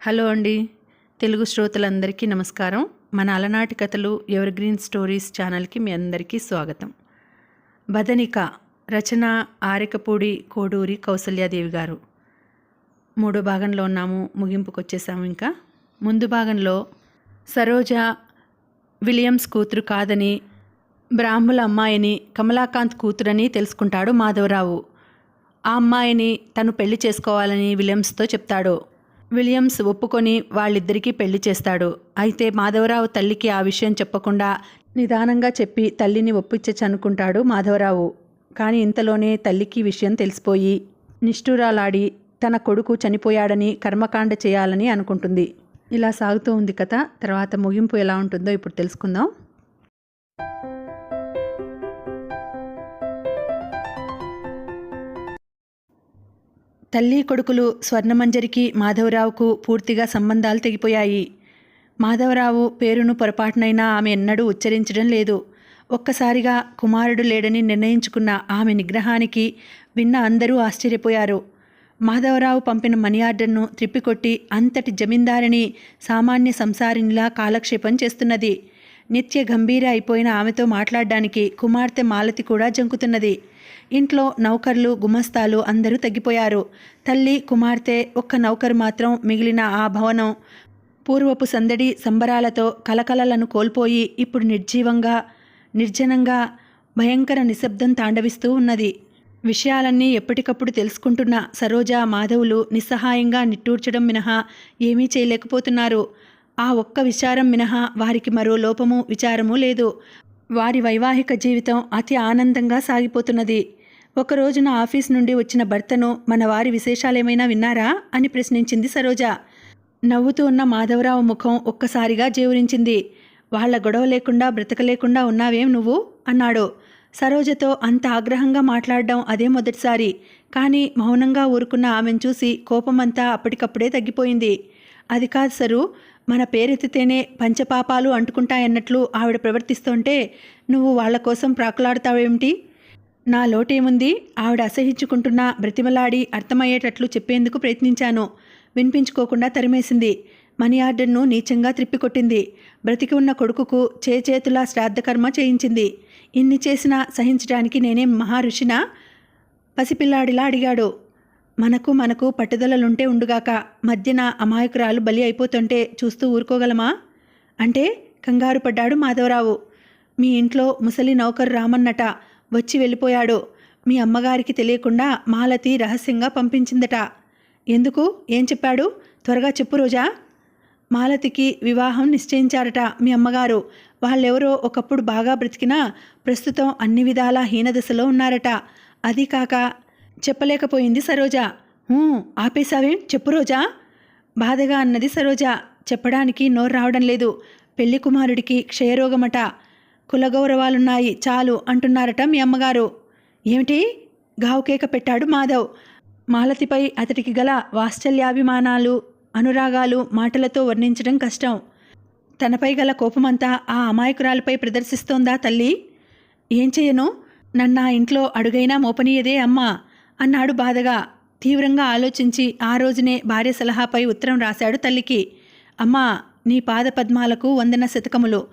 Hello అండి. తెలుగు శ్రోతలందరికీ నమస్కారం. మన అలనాటి కథలు ఎవర్ గ్రీన్ స్టోరీస్ ఛానల్కి మీ అందరికీ స్వాగతం. బదనిక రచన ఆరెకపూడి కోడూరి కౌసల్యాదేవి గారు. మూడో భాగంలో ఉన్నాము, ముగింపుకు వచ్చేసాము. ఇంకా ముందు భాగంలో సరోజ విలియమ్స్ కూతురు కాదని, బ్రాహ్మల అమ్మాయిని కమలాకాంత్ కూతురని తెలుసుకుంటాడు మాధవరావు. ఆ అమ్మాయిని తను పెళ్లి చేసుకోవాలని విలియమ్స్తో చెప్తాడు. విలియమ్స్ ఒప్పుకొని వాళ్ళిద్దరికీ పెళ్లి చేస్తాడు. అయితే మాధవరావు తల్లికి ఆ విషయం చెప్పకుండా నిదానంగా చెప్పి తల్లిని ఒప్పించనుకుంటాడు మాధవరావు. కానీ ఇంతలోనే తల్లికి విషయం తెలిసిపోయి నిష్ఠురాలాడి తన కొడుకు చనిపోయాడని కర్మకాండ చేయాలని అనుకుంటుంది. ఇలా సాగుతూ ఉంది కథ. తర్వాత ముగింపు ఎలా ఉంటుందో ఇప్పుడు తెలుసుకుందాం. తల్లి కొడుకులు స్వర్ణమంజరికి మాధవరావుకు పూర్తిగా సంబంధాలు తెగిపోయాయి. మాధవరావు పేరును పొరపాటునైనా ఆమె ఎన్నడూ ఉచ్చరించడం లేదు. ఒక్కసారిగా కుమారుడు లేడని నిర్ణయించుకున్న ఆమె నిగ్రహానికి విన్న అందరూ ఆశ్చర్యపోయారు. మాధవరావు పంపిన మనీ ఆర్డర్ను త్రిప్పికొట్టి అంతటి జమీందారిని సామాన్య సంసారినిలా కాలక్షేపం చేస్తున్నది. నిత్య గంభీర అయిపోయిన ఆమెతో మాట్లాడడానికి కుమార్తె మాలతి కూడా జంకుతున్నది. ఇంట్లో నౌకర్లు, గుమస్తాలు అందరూ తగ్గిపోయారు. తల్లి, కుమార్తె, ఒక్క నౌకరు మాత్రం మిగిలిన ఆ భవనం పూర్వపు సందడి సంబరాలతో కలకలలను కోల్పోయి ఇప్పుడు నిర్జీవంగా, నిర్జనంగా భయంకర నిశ్శబ్దం తాండవిస్తూ ఉన్నది. విషయాలన్నీ ఎప్పటికప్పుడు తెలుసుకుంటున్న సరోజ, మాధవులు నిస్సహాయంగా నిట్టూర్చడం మినహా ఏమీ చేయలేకపోతున్నారు. ఆ ఒక్క విచారం మినహా వారికి మరో లోపము, విచారము లేదు. వారి వైవాహిక జీవితం అతి ఆనందంగా సాగిపోతున్నది. ఒకరోజున ఆఫీస్ నుండి వచ్చిన భర్తను మన వారి విశేషాలేమైనా విన్నారా అని ప్రశ్నించింది సరోజ. నవ్వుతూ ఉన్న మాధవరావు ముఖం ఒక్కసారిగా జేవురించింది. వాళ్ల గొడవ లేకుండా బ్రతకలేకుండా ఉన్నావేం నువ్వు అన్నాడు. సరోజతో అంత ఆగ్రహంగా మాట్లాడడం అదే మొదటిసారి. కానీ మౌనంగా ఊరుకున్న ఆమెను చూసి కోపమంతా అప్పటికప్పుడే తగ్గిపోయింది. అది కాదు సరు, మన పేరెత్తితేనే పంచపాపాలు అంటుకుంటాయన్నట్లు ఆవిడ ప్రవర్తిస్తుంటే నువ్వు వాళ్ల కోసం ప్రాకులాడతావేమిటి? నా లోటేముంది? ఆవిడ అసహించుకుంటున్నా బ్రతిమలాడి అర్థమయ్యేటట్లు చెప్పేందుకు ప్రయత్నించాను. వినిపించుకోకుండా తరిమేసింది. మనీ ఆర్డర్ను నీచంగా త్రిప్పికొట్టింది. బ్రతికి ఉన్న కొడుకుకు చేతులా శ్రాద్ధకర్మ చేయించింది. ఇన్ని చేసినా సహించడానికి నేనేం మహారుషినా? పసిపిల్లాడిలా అడిగాడు. మనకు పట్టుదలలుంటే ఉండుగాక, మధ్యన అమాయకురాలు బలి అయిపోతుంటే చూస్తూ ఊరుకోగలమా అంటే కంగారు పడ్డాడు మాధవరావు. మీ ఇంట్లో ముసలి నౌకరు రామన్నట, వచ్చి వెళ్ళిపోయాడు. మీ అమ్మగారికి తెలియకుండా మాలతి రహస్యంగా పంపించిందట. ఎందుకు? ఏం చెప్పాడు? త్వరగా చెప్పు రోజా. మాలతికి వివాహం నిశ్చయించారట మీ అమ్మగారు. వాళ్ళెవరో ఒకప్పుడు బాగా బ్రతికినా ప్రస్తుతం అన్ని విధాలా హీనదశలో ఉన్నారట. అది కాక చెప్పలేకపోయింది సరోజ. ఆపేశావేం? చెప్పు రోజా, బాధగా అన్నది సరోజ. చెప్పడానికి నోరు రావడం లేదు. పెళ్లి కుమారుడికి క్షయరోగమట, కులగౌరవాలున్నాయి చాలు అంటున్నారట మీ అమ్మగారు. ఏమిటి? గావుకేక పెట్టాడు మాధవ్. మాలతిపై అతడికి గల వాత్సల్యాభిమానాలు, అనురాగాలు మాటలతో వర్ణించడం కష్టం. తనపై గల కోపమంతా ఆ అమాయకురాలపై ప్రదర్శిస్తోందా తల్లి? ఏం చెయ్యను? నన్నా ఇంట్లో అడుగైనా మోపనీయదే అమ్మా అన్నాడు బాధగా. తీవ్రంగా ఆలోచించి ఆ రోజునే భార్య సలహాపై ఉత్తరం రాశాడు తల్లికి. అమ్మా, నీ పాద పద్మాలకు వందన శతకములు.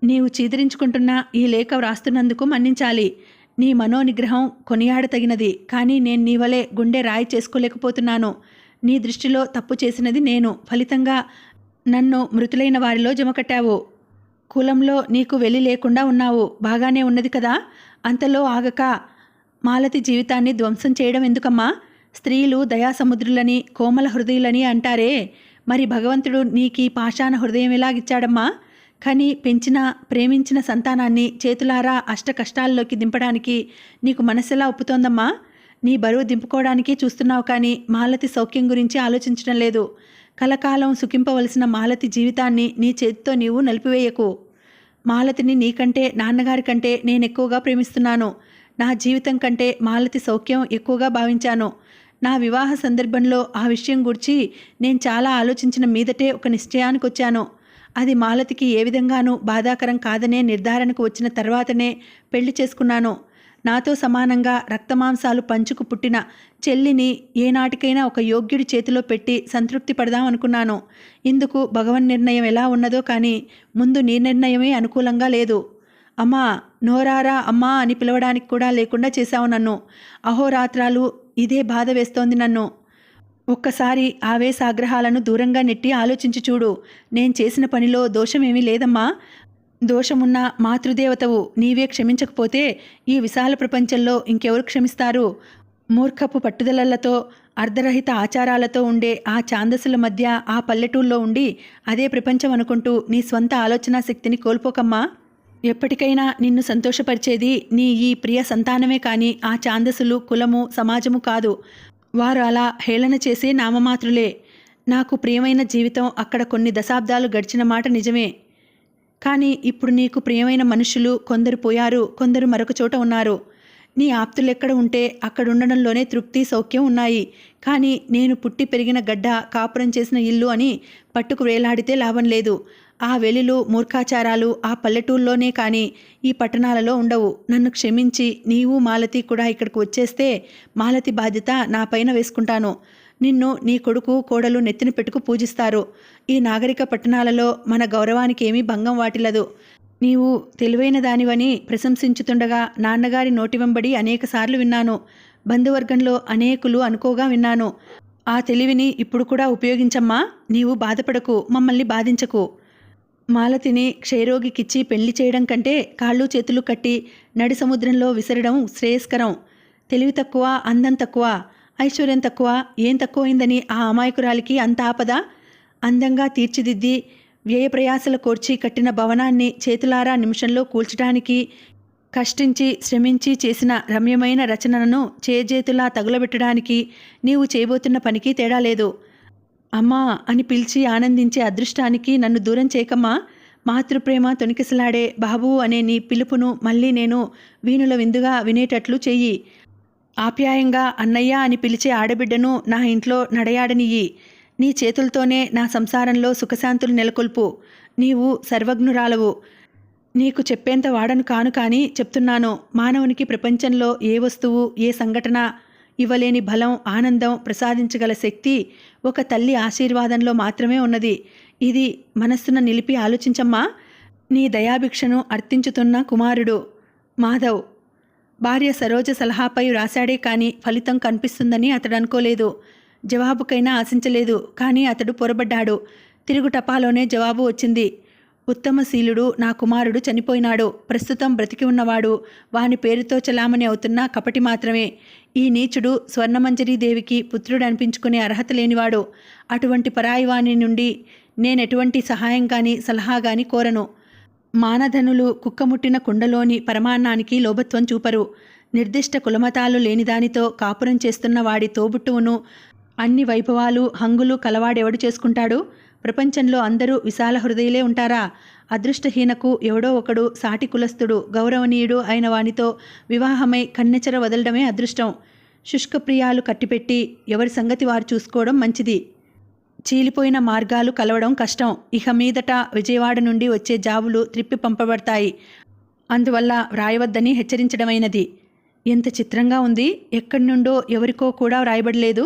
నీవు చీదరించుకుంటున్న ఈ లేఖ వ్రాస్తున్నందుకు మన్నించాలి. నీ మనోనిగ్రహం కొనియాడతగినది. కానీ నేను నీ వలె గుండె రాయి చేసుకోలేకపోతున్నాను. నీ దృష్టిలో తప్పు చేసినది నేను. ఫలితంగా నన్ను మృతులైన వారిలో జమకట్టావు. కులంలో నీకు వెలి లేకుండా ఉన్నావు. బాగానే ఉన్నది కదా. అంతలో ఆగక మాలతి జీవితాన్ని ధ్వంసం చేయడం ఎందుకమ్మా? స్త్రీలు దయాసముద్రులని, కోమల హృదయులని అంటారే, మరి భగవంతుడు నీకీ పాషాణ హృదయం ఎలాగిచ్చాడమ్మా? కానీ పెంచిన, ప్రేమించిన సంతానాన్ని చేతులారా అష్ట కష్టాల్లోకి దింపడానికి నీకు మనసెలా ఒప్పుతోందమ్మా? నీ బరువు దింపుకోవడానికి చూస్తున్నావు కానీ మాలతి సౌఖ్యం గురించి ఆలోచించడం లేదు. కలకాలం సుఖింపవలసిన మాలతి జీవితాన్ని నీ చేతితో నీవు నలిపివేయకు. మాలతిని నీకంటే, నాన్నగారి కంటే నేనెక్కువగా ప్రేమిస్తున్నాను. నా జీవితం కంటే మాలతి సౌఖ్యం ఎక్కువగా భావించాను. నా వివాహ సందర్భంలో ఆ విషయం గురించి నేను చాలా ఆలోచించిన మీదటే ఒక నిశ్చయానికి వచ్చాను. అది మాలతికి ఏ విధంగానూ బాధాకరం కాదనే నిర్ధారణకు వచ్చిన తర్వాతనే పెళ్లి చేసుకున్నాను. నాతో సమానంగా రక్తమాంసాలు పంచుకు పుట్టిన చెల్లిని ఏనాటికైనా ఒక యోగ్యుడి చేతిలో పెట్టి సంతృప్తి పడదామనుకున్నాను. ఇందుకు భగవన్ నిర్ణయం ఎలా ఉన్నదో కానీ ముందు నీ నిర్ణయమే అనుకూలంగా లేదు. అమ్మా, నోరారా అమ్మా అని పిలవడానికి కూడా లేకుండా చేశావు నన్ను. అహోరాత్రాలు ఇదే బాధ వేస్తోంది నన్ను. ఒక్కసారి ఆవేశాగ్రహాలను దూరంగా నెట్టి ఆలోచించి చూడు. నేను చేసిన పనిలో దోషమేమీ లేదమ్మా. దోషమున్న మాతృదేవతవు నీవే క్షమించకపోతే ఈ విశాల ప్రపంచంలో ఇంకెవరు క్షమిస్తారు? మూర్ఖపు పట్టుదలలతో అర్ధరహిత ఆచారాలతో ఉండే ఆ ఛాందసుల మధ్య ఆ పల్లెటూళ్ళలో ఉండి అదే ప్రపంచం అనుకుంటూ నీ స్వంత ఆలోచనా శక్తిని కోల్పోకమ్మా. ఎప్పటికైనా నిన్ను సంతోషపరిచేది నీ ఈ ప్రియ సంతానమే కానీ ఆ ఛాందసులు, కులము, సమాజము కాదు. వారు అలా హేళన చేసే నామమాత్రులే. నాకు ప్రియమైన జీవితం అక్కడ కొన్ని దశాబ్దాలు గడిచిన మాట నిజమే. కానీ ఇప్పుడు నీకు ప్రియమైన మనుషులు కొందరు పోయారు, కొందరు మరొక చోట ఉన్నారు. నీ ఆప్తులెక్కడ ఉంటే అక్కడుండడంలోనే తృప్తి, సౌఖ్యం ఉన్నాయి. కానీ నేను పుట్టి పెరిగిన గడ్డ, కాపురం చేసిన ఇల్లు అని పట్టుకు వేలాడితే లాభం లేదు. ఆ వెలిలు, మూర్ఖాచారాలు ఆ పల్లెటూళ్ళలోనే కానీ ఈ పట్టణాలలో ఉండవు. నన్ను క్షమించి నీవు, మాలతి కూడా ఇక్కడికి వచ్చేస్తే మాలతి బాధ్యత నా పైన వేసుకుంటాను. నిన్ను నీ కొడుకు, కోడలు నెత్తిన పెట్టుకు పూజిస్తారు. ఈ నాగరిక పట్టణాలలో మన గౌరవానికి ఏమీ భంగం వాటిల్లదు. నీవు తెలివైన దానివని ప్రశంసించుతుండగా నాన్నగారి నోటి వెంబడి అనేకసార్లు విన్నాను. బంధువర్గంలో అనేకులు అనుకోగా విన్నాను. ఆ తెలివిని ఇప్పుడు కూడా ఉపయోగించమ్మా. నీవు బాధపడకు, మమ్మల్ని బాధించకు. మాలతిని క్షయరోగికిచ్చి పెళ్లి చేయడం కంటే కాళ్ళు చేతులు కట్టి నడి సముద్రంలో విసరడం శ్రేయస్కరం. తెలివి తక్కువ, అందం తక్కువ, ఐశ్వర్యం తక్కువ, ఏం తక్కువైందని ఆ అమాయకురాలికి అంత ఆపద? అందంగా తీర్చిదిద్ది వ్యయ ప్రయాసల కోర్చి కట్టిన భవనాన్ని చేతులారా నిమిషంలో కూల్చడానికి కష్టించి శ్రమించి చేసిన రమ్యమైన రచనలను చేజేతులా తగులబెట్టడానికి నీవు చేయబోతున్న పనికి తేడా లేదు. అమ్మా అని పిలిచి ఆనందించే అదృష్టానికి నన్ను దూరం చేయకమ్మా. మాతృప్రేమ తొణికిసలాడే బాబు అనే నీ పిలుపును మళ్ళీ నేను వీణుల విందుగా వినేటట్లు చెయ్యి. ఆప్యాయంగా అన్నయ్య అని పిలిచే ఆడబిడ్డను నా ఇంట్లో నడయాడనియ్యి. నీ చేతులతోనే నా సంసారంలో సుఖశాంతులు నెలకొల్పు. నీవు సర్వజ్ఞురాలవు. నీకు చెప్పేంత వాడను కాను కానీ చెప్తున్నాను. మానవునికి ప్రపంచంలో ఏ వస్తువు, ఏ సంఘటన ఇవ్వలేని బలం, ఆనందం ప్రసాదించగల శక్తి ఒక తల్లి ఆశీర్వాదంలో మాత్రమే ఉన్నది. ఇది మనస్సున నిలిపి ఆలోచించమ్మా. నీ దయాభిక్షను అర్థించుతున్న కుమారుడు మాధవ్. భార్య సరోజ సలహాపై రాశాడే కానీ ఫలితం కనిపిస్తుందని అతడు అనుకోలేదు. జవాబుకైనా ఆశించలేదు. కానీ అతడు పొరబడ్డాడు. తిరుగు టపాలోనే జవాబు వచ్చింది. ఉత్తమశీలుడు నా కుమారుడు చనిపోయినాడు. ప్రస్తుతం బ్రతికి ఉన్నవాడు వాని పేరుతో చలామణి అవుతున్న కపటి మాత్రమే. ఈ నీచుడు స్వర్ణమంజరీదేవికి పుత్రుడు అనిపించుకునే అర్హత లేనివాడు. అటువంటి పరాయివాణి నుండి నేనెటువంటి సహాయం కానీ సలహా కానీ కోరను. మానధనులు కుక్కముట్టిన కుండలోని పరమాన్నానికి లోభత్వం చూపరు. నిర్దిష్ట కులమతాలు లేనిదానితో కాపురం చేస్తున్న వాడి తోబుట్టువును అన్ని వైభవాలు, హంగులు కలవాడెవడు చేసుకుంటాడు? ప్రపంచంలో అందరూ విశాల హృదయులే ఉంటారా? అదృష్టహీనకు ఎవడో ఒకడు సాటి కులస్థుడు, గౌరవనీయుడు అయిన వానితో వివాహమై కన్నెచెర వదలడమే అదృష్టం. శుష్కప్రియాలు కట్టిపెట్టి ఎవరి సంగతి వారు చూసుకోవడం మంచిది. చీలిపోయిన మార్గాలు కలవడం కష్టం. ఇక మీదట విజయవాడ నుండి వచ్చే జాబులు త్రిప్పి పంపబడతాయి. అందువల్ల వ్రాయవద్దని హెచ్చరించడమైనది. ఎంత చిత్రంగా ఉంది. ఎక్కడి నుండో ఎవరికో కూడా వ్రాయబడలేదు.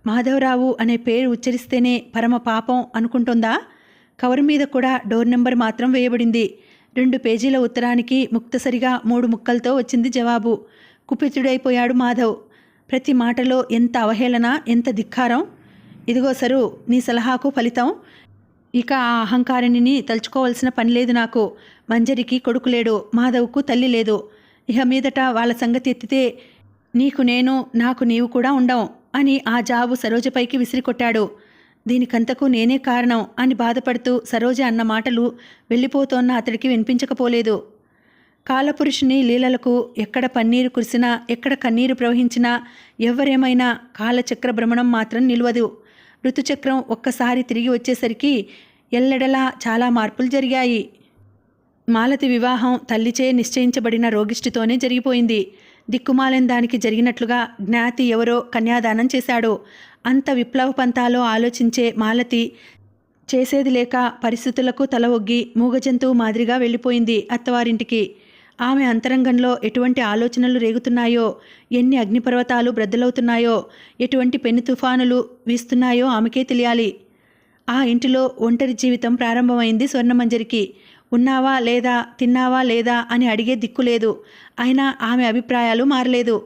మాధవరావు అనే పేరు ఉచ్చరిస్తేనే పరమ పాపం అనుకుంటుందా? కవరు మీద కూడా డోర్ నెంబర్ మాత్రం వేయబడింది. 2 పేజీల ఉత్తరానికి ముక్తసరిగా 3 ముక్కలతో వచ్చింది జవాబు. కుపితుడైపోయాడు మాధవ్. ప్రతి మాటలో ఎంత అవహేళన, ఎంత ధిక్కారం. ఇదిగో సరు, నీ సలహాకు ఫలితం. ఇక ఆ అహంకారిణిని తలుచుకోవలసిన పని లేదు నాకు. మంజరికి కొడుకు లేడు, మాధవ్కు తల్లి లేదు. ఇక మీదట వాళ్ళ సంగతి ఎత్తితే నీకు నేను, నాకు నీవు కూడా ఉండం అని ఆ జాబు సరోజపైకి విసిరికొట్టాడు. దీనికంతకు నేనే కారణం అని బాధపడుతూ సరోజ అన్న మాటలు వెళ్ళిపోతోన్న అతడికి వినిపించకపోలేదు. కాలపురుషుని లీలలకు ఎక్కడ పన్నీరు కురిసినా, ఎక్కడ కన్నీరు ప్రవహించినా, ఎవ్వరేమైనా కాలచక్ర భ్రమణం మాత్రం నిలవదు. ఋతుచక్రం ఒక్కసారి తిరిగి వచ్చేసరికి ఎల్లెడలా చాలా మార్పులు జరిగాయి. మాలతి వివాహం తల్లిచే నిశ్చయించబడిన రోగిష్టితోనే జరిగిపోయింది. దిక్కుమాలిన దానికి జరిగినట్లుగా జ్ఞాతి ఎవరో కన్యాదానం చేశాడు. అంత విప్లవ పంతాలో ఆలోచించే మాలతి చేసేది లేక పరిస్థితులకు తల ఒగ్గి మూగజంతువు మాదిరిగా వెళ్ళిపోయింది అత్తవారింటికి. ఆమె అంతరంగంలో ఎటువంటి ఆలోచనలు రేగుతున్నాయో, ఎన్ని అగ్నిపర్వతాలు బ్రద్దలవుతున్నాయో, ఎటువంటి పెను తుఫానులు వీస్తున్నాయో ఆమెకే తెలియాలి. ఆ ఇంటిలో ఒంటరి జీవితం ప్రారంభమైంది స్వర్ణమంజరికి. ఉన్నావా లేదా, తిన్నావా లేదా అని అడిగే దిక్కు లేదు. అయినా ఆమె అభిప్రాయాలు మారలేదు.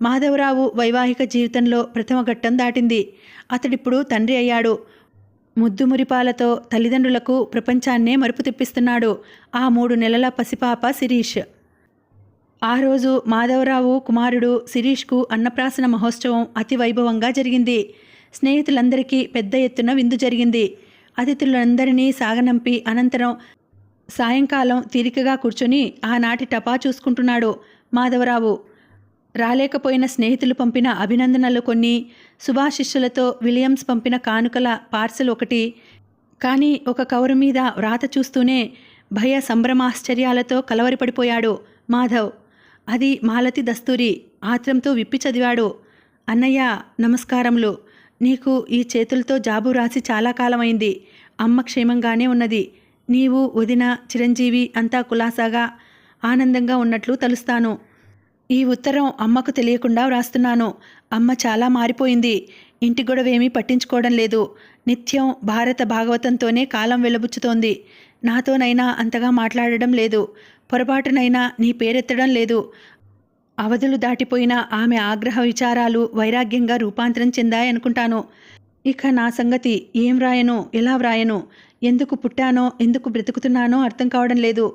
మాధవరావు వైవాహిక జీవితంలో ప్రథమ ఘట్టం దాటింది. అతడిప్పుడు తండ్రి అయ్యాడు. ముద్దు మురిపాలతో తల్లిదండ్రులకు ప్రపంచాన్నే మరుపు తెప్పిస్తున్నాడు ఆ 3 నెలల పసిపాప శిరీష్. ఆ రోజు మాధవరావు కుమారుడు శిరీష్కు అన్నప్రాసన మహోత్సవం అతి వైభవంగా జరిగింది. స్నేహితులందరికీ పెద్ద ఎత్తున విందు జరిగింది. అతిథులందరినీ సాగనంపి అనంతరం సాయంకాలం తీరికగా కూర్చొని ఆనాటి టపా చూసుకుంటున్నాడు మాధవరావు. రాలేకపోయిన స్నేహితులు పంపిన అభినందనలు కొన్ని, శుభాశిష్యులతో విలియమ్స్ పంపిన కానుకల పార్సెల్ ఒకటి. కానీ ఒక కవరు మీద వ్రాత చూస్తూనే భయ సంభ్రమాశ్చర్యాలతో కలవరిపడిపోయాడు మాధవ్. అది మాలతి దస్తూరి. ఆత్రంతో విప్పి చదివాడు. అన్నయ్య, నమస్కారములు. నీకు ఈ చేతులతో జాబు రాసి చాలా కాలమైంది. అమ్మ క్షేమంగానే ఉన్నది. నీవు, వదిన, చిరంజీవి అంతా కులాసాగా ఆనందంగా ఉన్నట్లు తలుస్తాను. ఈ ఉత్తరం అమ్మకు తెలియకుండా వ్రాస్తున్నాను. అమ్మ చాలా మారిపోయింది. ఇంటి గొడవేమీ పట్టించుకోవడం లేదు. నిత్యం భారత భాగవతంతోనే కాలం వెలబుచ్చుతోంది. నాతోనైనా అంతగా మాట్లాడడం లేదు. పొరపాటునైనా నీ పేరెత్తడం లేదు. అవధులు దాటిపోయిన ఆమె ఆగ్రహ విచారాలు వైరాగ్యంగా రూపాంతరం చెందాయనుకుంటాను. ఇక నా సంగతి ఏం వ్రాయను, ఎలా వ్రాయను, ఎందుకు పుట్టానో, ఎందుకు బ్రతుకుతున్నానో అర్థం కావడం లేదు.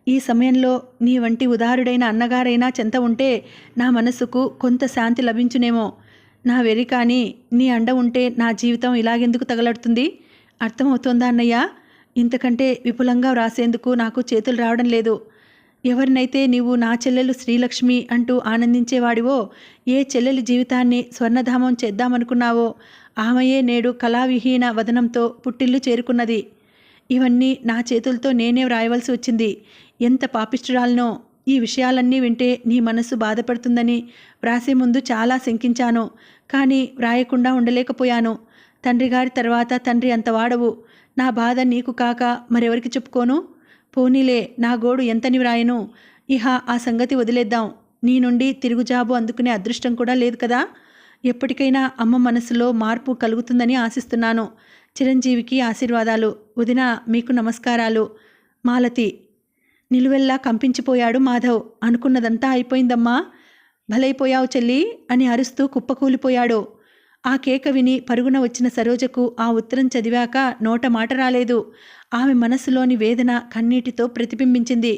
ఈ సమయంలో నీ వంటి ఉదారుడైన అన్నగారైనా చెంత ఉంటే నా మనసుకు కొంత శాంతి లభించునేమో. నా వెర్రి కానీ నీ అండ ఉంటే నా జీవితం ఇలాగెందుకు తగలడుతుంది? అర్థమవుతోందా అన్నయ్య? ఇంతకంటే విపులంగా వ్రాసేందుకు నాకు చేతులు రావడం లేదు. ఎవరినైతే నీవు నా చెల్లెలు శ్రీలక్ష్మి అంటూ ఆనందించేవాడివో, ఏ చెల్లెలి జీవితాన్ని స్వర్ణధామం చేద్దామనుకున్నావో ఆమెయే నేడు కళావిహీన వదనంతో పుట్టిల్లు చేరుకున్నది. ఇవన్నీ నా చేతులతో నేనే వ్రాయవలసి వచ్చింది. ఎంత పాపిష్టురాలనో! ఈ విషయాలన్నీ వింటే నీ మనసు బాధపడుతుందని వ్రాసే ముందు చాలా శంకించాను. కానీ వ్రాయకుండా ఉండలేకపోయాను. తండ్రిగారి తర్వాత తండ్రి అంత వాడవు. నా బాధ నీకు కాక మరెవరికి చెప్పుకోను? పోనీలే, నా గోడు ఎంతని వ్రాయను? ఇహ ఆ సంగతి వదిలేద్దాం. నీ నుండి తిరుగుజాబు అందుకునే అదృష్టం కూడా లేదు కదా. ఎప్పటికైనా అమ్మ మనసులో మార్పు కలుగుతుందని ఆశిస్తున్నాను. చిరంజీవికి ఆశీర్వాదాలు. వదిన, మీకు నమస్కారాలు. మాలతి. నిలువెల్లా కంపించిపోయాడు మాధవ్. అనుకున్నదంతా అయిపోయిందమ్మా. భలైపోయావు చెల్లి అని అరుస్తూ కుప్పకూలిపోయాడు. ఆ కేక విని పరుగున వచ్చిన సరోజకు ఆ ఉత్తరం చదివాక నోట మాట రాలేదు. ఆమె మనసులోని వేదన కన్నీటితో ప్రతిబింబించింది.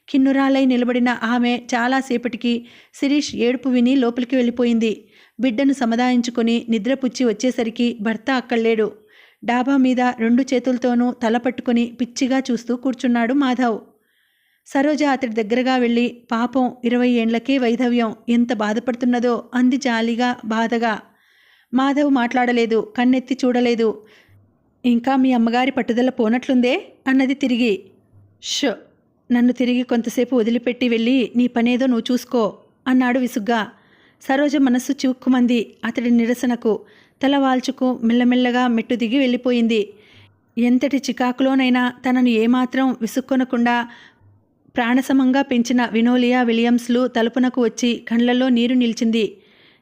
కిన్నురాలై నిలబడిన ఆమె చాలాసేపటికి శిరీష్ ఏడుపు విని లోపలికి వెళ్ళిపోయింది. బిడ్డను సముదాయించుకొని నిద్రపుచ్చి వచ్చేసరికి భర్త అక్కడలేడు. డాబా మీద 2 చేతులతోనూ తల పట్టుకొని పిచ్చిగా చూస్తూ కూర్చున్నాడు మాధవ్. సరోజ అతడి దగ్గరగా వెళ్ళి, పాపం 20 ఏండ్లకే వైధవ్యం, ఎంత బాధపడుతున్నదో అంది జాలిగా, బాధగా. మాధవ్ మాట్లాడలేదు, కన్నెత్తి చూడలేదు. ఇంకా మీ అమ్మగారి పట్టుదల పోనట్లుందే అన్నది తిరిగి. ష్! నన్ను తిరిగి కొంతసేపు వదిలిపెట్టి వెళ్ళి నీ పనేదో నువ్వు చూసుకో అన్నాడు విసుగ్గా. సరోజ మనస్సు చివుక్కుమంది అతడి నిరసనకు. తల వాల్చుకు మెల్లమెల్లగా మెట్టు దిగి వెళ్ళిపోయింది. ఎంతటి చికాకులోనైనా తనను ఏమాత్రం విసుక్కొనకుండా ప్రాణసమంగా పెంచిన వినోలియా విలియమ్స్లు తలుపునకు వచ్చి కళ్ళల్లో నీరు నిలిచింది.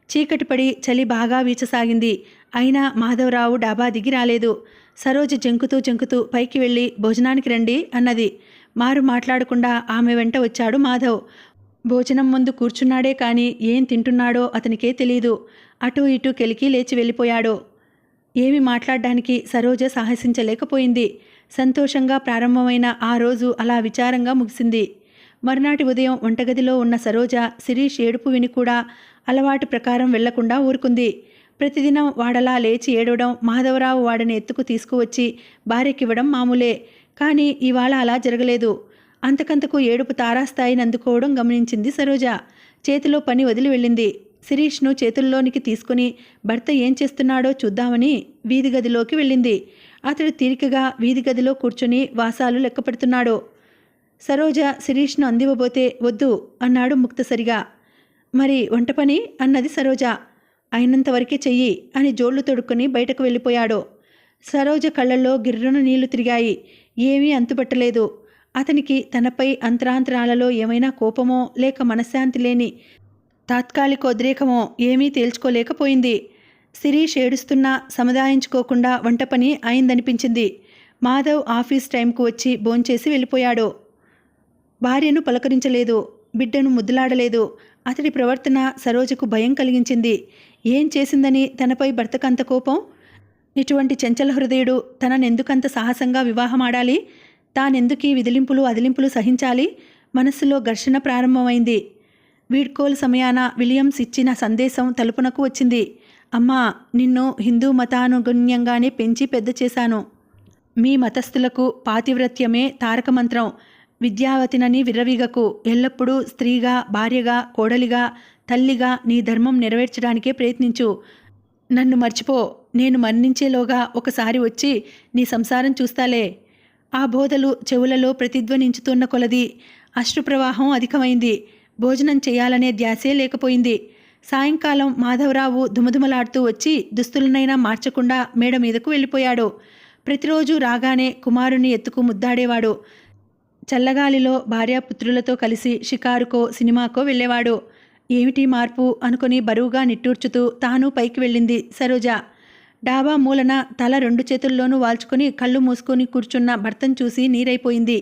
చీకటిపడి చలి బాగా వీచసాగింది. అయినా మాధవరావు డాబా దిగి రాలేదు. సరోజ జంకుతూ పైకి వెళ్ళి భోజనానికి రండి అన్నది. మారు మాట్లాడకుండా ఆమె వెంట వచ్చాడు మాధవ్. భోజనం ముందు కూర్చున్నాడే కానీ ఏం తింటున్నాడో అతనికే తెలీదు. అటూ ఇటూ కెలికి లేచి వెళ్ళిపోయాడు. ఏమి మాట్లాడడానికి సరోజ సాహసించలేకపోయింది. సంతోషంగా ప్రారంభమైన ఆ రోజు అలా విచారంగా ముగిసింది. మరునాటి ఉదయం వంటగదిలో ఉన్న సరోజ శిరీష్ ఏడుపు విని కూడా అలవాటు ప్రకారం వెళ్లకుండా ఊరుకుంది. ప్రతిదినం వాడలా లేచి ఏడవడం, మాధవరావు వాడిని ఎత్తుకు తీసుకువచ్చి భార్యకివ్వడం మామూలే. కానీ ఇవాళ అలా జరగలేదు. అంతకంతకు ఏడుపు తారాస్థాయిని అందుకోవడం గమనించింది సరోజ. చేతిలో పని వదిలి వెళ్ళింది. శిరీష్ను చేతుల్లోనికి తీసుకుని భర్త ఏం చేస్తున్నాడో చూద్దామని వీధి గదిలోకి వెళ్ళింది. అతడు తీరికగా వీధి గదిలో కూర్చొని వాసాలు లెక్కపెడుతున్నాడు. సరోజ శిరీష్ను అందివ్వబోతే వద్దు అన్నాడు ముక్తసరిగా. మరి వంట పని అన్నది సరోజ. అయినంతవరకే చెయ్యి అని జోళ్లు తొడుక్కొని బయటకు వెళ్ళిపోయాడు. సరోజ కళ్ళల్లో గిర్రున నీళ్లు తిరిగాయి. ఏమీ అంతుపట్టలేదు. అతనికి తనపై అంతరాంతరాలలో ఏమైనా కోపమో లేక మనశ్శాంతి లేని తాత్కాలికోద్రేకమో ఏమీ తేల్చుకోలేకపోయింది. శిరీష్ ఏడుస్తున్నా సముదాయించుకోకుండా వంట పని అయిందనిపించింది. మాధవ్ ఆఫీస్ టైంకు వచ్చి భోంచేసి వెళ్ళిపోయాడు. భార్యను పలకరించలేదు, బిడ్డను ముద్దులాడలేదు. అతడి ప్రవర్తన సరోజకు భయం కలిగించింది. ఏం చేసిందని తనపై భర్తకంత కోపం? ఇటువంటి చంచల హృదయుడు తననెందుకంత సాహసంగా వివాహమాడాలి? తానెందుకీ విదిలింపులు అదిలింపులు సహించాలి? మనస్సులో ఘర్షణ ప్రారంభమైంది. వీడ్కోలు సమయాన విలియమ్స్ ఇచ్చిన సందేశం తలుపునకు వచ్చింది. అమ్మా, నిన్ను హిందూ మతానుగుణ్యంగానే పెంచి పెద్ద చేశాను. మీ మతస్థులకు పాతివ్రత్యమే తారక మంత్రం. విద్యావతినని విర్రవీగకు. ఎల్లప్పుడూ స్త్రీగా, భార్యగా, కోడలిగా, తల్లిగా నీ ధర్మం నెరవేర్చడానికే ప్రయత్నించు. నన్ను మర్చిపో. నేను మరణించేలోగా ఒకసారి వచ్చి నీ సంసారం చూస్తాలే. ఆ బోధలు చెవులలో ప్రతిధ్వనించుతున్న కొలది అశ్రుప్రవాహం అధికమైంది. భోజనం చేయాలనే ధ్యాసే లేకపోయింది. సాయంకాలం మాధవరావు దుమదుమలాడుతూ వచ్చి దుస్తులనైనా మార్చకుండా మేడ మీదకు వెళ్ళిపోయాడు. ప్రతిరోజు రాగానే కుమారుని ఎత్తుకు ముద్దాడేవాడు. చల్లగాలిలో భార్యాపుత్రులతో కలిసి షికారుకో సినిమాకో వెళ్ళేవాడు. ఏమిటి మార్పు అనుకుని బరువుగా నిట్టూర్చుతూ తాను పైకి వెళ్ళింది సరోజ. డాబా మూలన తల 2 చేతుల్లోనూ వాల్చుకుని కళ్ళు మూసుకొని కూర్చున్న భర్తను చూసి నీరైపోయింది.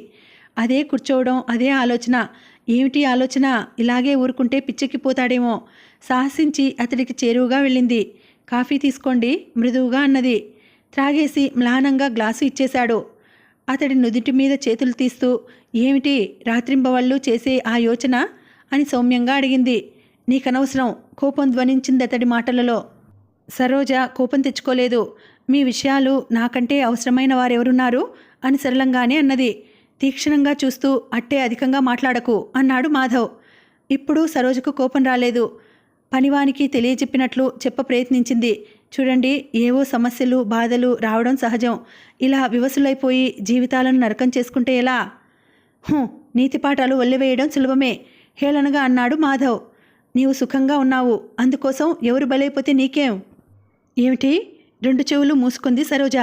అదే కూర్చోవడం, అదే ఆలోచన. ఏమిటి ఆలోచన? ఇలాగే ఊరుకుంటే పిచ్చెక్కిపోతాడేమో. సాహసించి అతడికి చేరువుగా వెళ్ళింది. కాఫీ తీసుకోండి మృదువుగా అన్నది. త్రాగేసి మ్లానంగా గ్లాసు ఇచ్చేశాడు. అతడి నుదుటి మీద చేతులు తీస్తూ, ఏమిటి రాత్రింబవళ్ళు చేసే ఆ యోచన అని సౌమ్యంగా అడిగింది. నీకనవసరం, కోపం ధ్వనించింది అతడి మాటలలో. సరోజ కోపం తెచ్చుకోలేదు. మీ విషయాలు నాకంటే అవసరమైన వారెవరున్నారు అని సరళంగానే అన్నది. తీక్షణంగా చూస్తూ, అట్టే అధికంగా మాట్లాడకు అన్నాడు మాధవ్. ఇప్పుడు సరోజకు కోపం రాలేదు. పనివానికి తెలియజెప్పినట్లు చెప్ప ప్రయత్నించింది. చూడండి, ఏవో సమస్యలు బాధలు రావడం సహజం. ఇలా వివసులైపోయి జీవితాలను నరకం చేసుకుంటే ఎలా? నీతిపాఠాలు వల్లివేయడం సులభమే హేళనగా అన్నాడు మాధవ్. నీవు సుఖంగా ఉన్నావు, అందుకోసం ఎవరు బలైపోతే నీకేం? ఏమిటి? 2 చెవులు మూసుకుంది సరోజ.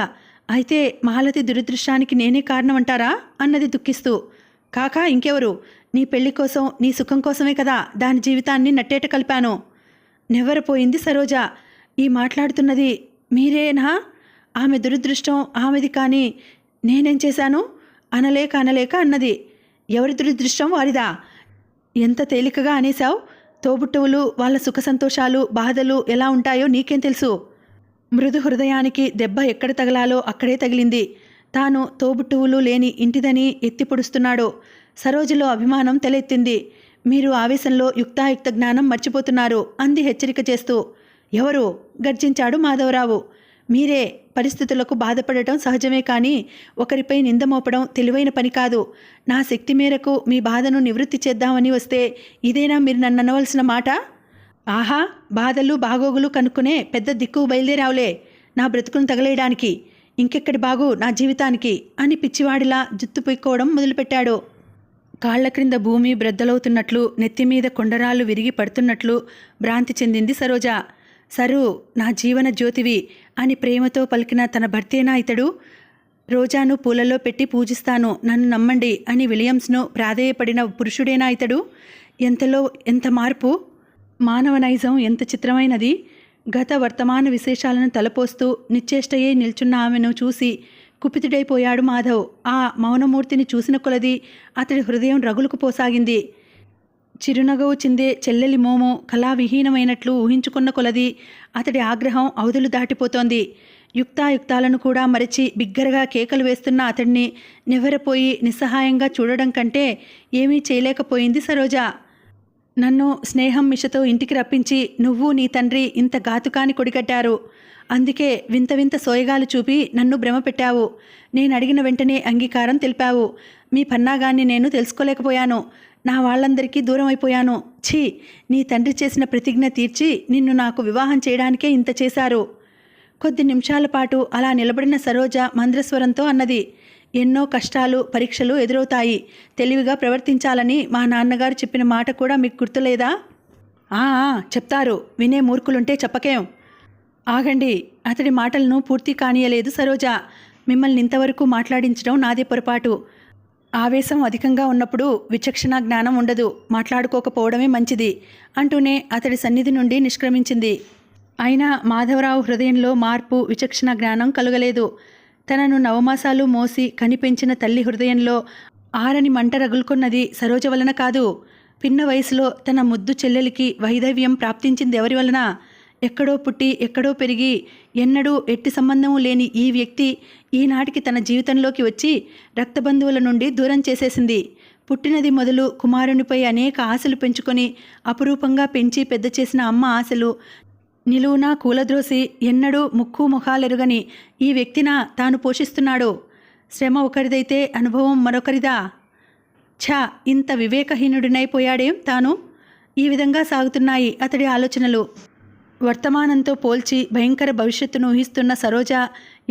అయితే మాలతి దురదృష్టానికి నేనే కారణమంటారా అన్నది దుఃఖిస్తూ. కాకా ఇంకెవరు? నీ పెళ్లి కోసం, నీ సుఖం కోసమే కదా దాని జీవితాన్ని నట్టేట కలిపాను. నెవ్వరపోయింది సరోజ. ఈ మాట్లాడుతున్నది మీరేనా? ఆమె దురదృష్టం ఆమెది, కానీ నేనేం చేశాను? అనలేక అన్నది. ఎవరి దురదృష్టం వారిదా? ఎంత తేలికగా అనేశావు. తోబుట్టువులు వాళ్ళ సుఖ సంతోషాలు బాధలు ఎలా ఉంటాయో నీకేం తెలుసు? మృదు హృదయానికి దెబ్బ ఎక్కడ తగలాలో అక్కడే తగిలింది. తాను తోబుట్టువులు లేని ఇంటిదని ఎత్తిపొడుస్తున్నాడు. సరోజలో అభిమానం తలెత్తింది. మీరు ఆవేశంలో యుక్తాయుక్త జ్ఞానం మర్చిపోతున్నారు అంది హెచ్చరిక చేస్తూ. ఎవరు? గర్జించాడు మాధవరావు. మీరే. పరిస్థితులకు బాధపడటం సహజమే, కానీ ఒకరిపై నింద మోపడం తెలివైన పని కాదు. నా శక్తి మేరకు మీ బాధను నివృత్తి చేద్దామని వస్తే ఇదేనా మీరు నన్ను అనవలసిన మాట? ఆహా, బాధలు బాగోగులు కనుక్కునే పెద్ద దిక్కు బయలుదేరావులే నా బ్రతుకును తగలేయడానికి. ఇంకెక్కడి బాగు నా జీవితానికి అని పిచ్చివాడిలా జుత్తు పొయ్యికోవడం మొదలుపెట్టాడు. కాళ్ల క్రింద భూమి బ్రద్దలవుతున్నట్లు, నెత్తిమీద కొండరాళ్ళు విరిగి పడుతున్నట్లు భ్రాంతి చెందింది సరోజ. సరు, నా జీవన జ్యోతివి అని ప్రేమతో పలికిన తన భర్తేనా ఇతడు? రోజాను పూలలో పెట్టి పూజిస్తాను, నన్ను నమ్మండి అని విలియమ్స్ను ప్రాధేయపడిన పురుషుడేనా ఇతడు? ఎంతలో ఎంత మార్పు! మానవ నైజం ఎంత చిత్రమైనది! గత వర్తమాన విశేషాలను తలపోస్తూ నిశ్చేష్టయే నిల్చున్న ఆమెను చూసి కుపితుడైపోయాడు మాధవ్. ఆ మౌనమూర్తిని చూసిన కొలది అతడి హృదయం రగులుకు పోసాగింది. చిరునగవు చిందే చెల్లెలి మోము కళావిహీనమైనట్లు ఊహించుకున్న కొలది అతడి ఆగ్రహం అవధులు దాటిపోతోంది. యుక్తాయుక్తాలను కూడా మరచి బిగ్గరగా కేకలు వేస్తున్న అతడిని నివ్వెరపోయి నిస్సహాయంగా చూడడం కంటే ఏమీ చేయలేకపోయింది సరోజ. నన్ను స్నేహం మిషతో ఇంటికి రప్పించి నువ్వు నీ తండ్రి ఇంత ఘాతుకాన్ని కొడిగట్టారు. అందుకే వింత వింత సోయగాలు చూపి నన్ను భ్రమ పెట్టావు. నేను అడిగిన వెంటనే అంగీకారం తెలిపావు. మీ పన్నాగాన్ని నేను తెలుసుకోలేకపోయాను. నా వాళ్ళందరికీ దూరం అయిపోయాను. ఛీ, నీ తండ్రి చేసిన ప్రతిజ్ఞ తీర్చి నిన్ను నాకు వివాహం చేయడానికే ఇంత చేశారు. కొద్ది నిమిషాల పాటు అలా నిలబడిన సరోజ మంద్రస్వరంతో అన్నది. ఎన్నో కష్టాలు పరీక్షలు ఎదురవుతాయి. తెలివిగా ప్రవర్తించాలని మా నాన్నగారు చెప్పిన మాట కూడా మీకు గుర్తులేదా? చెప్తారు. వినే మూర్ఖులుంటే చెప్పకేం. ఆగండి. అతడి మాటలను పూర్తి కానియలేదు సరోజ. మిమ్మల్ని ఇంతవరకు మాట్లాడించడం నాదే పొరపాటు. ఆవేశం అధికంగా ఉన్నప్పుడు విచక్షణ జ్ఞానం ఉండదు, మాట్లాడుకోకపోవడమే మంచిది అంటూనే అతడి సన్నిధి నుండి నిష్క్రమించింది. అయినా మాధవరావు హృదయంలో మార్పు, విచక్షణ జ్ఞానం కలుగలేదు. తనను నవమాసాలు మోసి కనిపెంచిన తల్లి హృదయంలో ఆరని మంట రగులుకున్నది సరోజ వలన కాదు. పిన్న వయసులో తన ముద్దు చెల్లెలికి వైధవ్యం ప్రాప్తించింది ఎవరి వలన? ఎక్కడో పుట్టి ఎక్కడో పెరిగి ఎన్నడూ ఎట్టి సంబంధము లేని ఈ వ్యక్తి ఈనాటికి తన జీవితంలోకి వచ్చి రక్తబంధువుల నుండి దూరం చేసేసింది. పుట్టినది మొదలు కుమారునిపై అనేక ఆశలు పెంచుకొని అపురూపంగా పెంచి పెద్ద చేసిన అమ్మ ఆశలు నిలువునా కూలద్రోసి ఎన్నడూ ముక్కు ముఖాలెరుగని ఈ వ్యక్తిన తాను పోషిస్తున్నాడు. శ్రమ ఒకరిదైతే అనుభవం మరొకరిదా? ఛా, ఇంత వివేకహీనుడినైపోయాడేం తాను? ఈ విధంగా సాగుతున్నాయి అతడి ఆలోచనలు. వర్తమానంతో పోల్చి భయంకర భవిష్యత్తును ఊహిస్తున్న సరోజ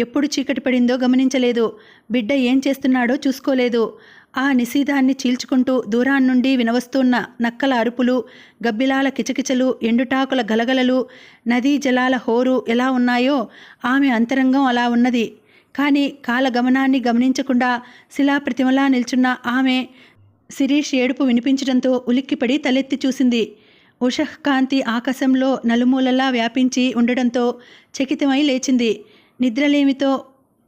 ఎప్పుడు చీకటి పడిందో గమనించలేదు. బిడ్డ ఏం చేస్తున్నాడో చూసుకోలేదు. ఆ నిశీధాన్ని చీల్చుకుంటూ దూరాన్నుండి వినవస్తున్న నక్కల అరుపులు, గబ్బిలాల కిచకిచలు, ఎండుటాకుల గలగలలు, నదీ జలాల హోరు ఎలా ఉన్నాయో ఆమె అంతరంగం అలా ఉన్నది. కానీ కాలగమనాన్ని గమనించకుండా శిలాప్రతిమలా నిల్చున్న ఆమె శిరీష్ ఏడుపు వినిపించడంతో ఉలిక్కిపడి తలెత్తి చూసింది. ఉషఃకాంతి ఆకాశంలో నలుమూలలా వ్యాపించి ఉండడంతో చకితమై లేచింది. నిద్రలేమితో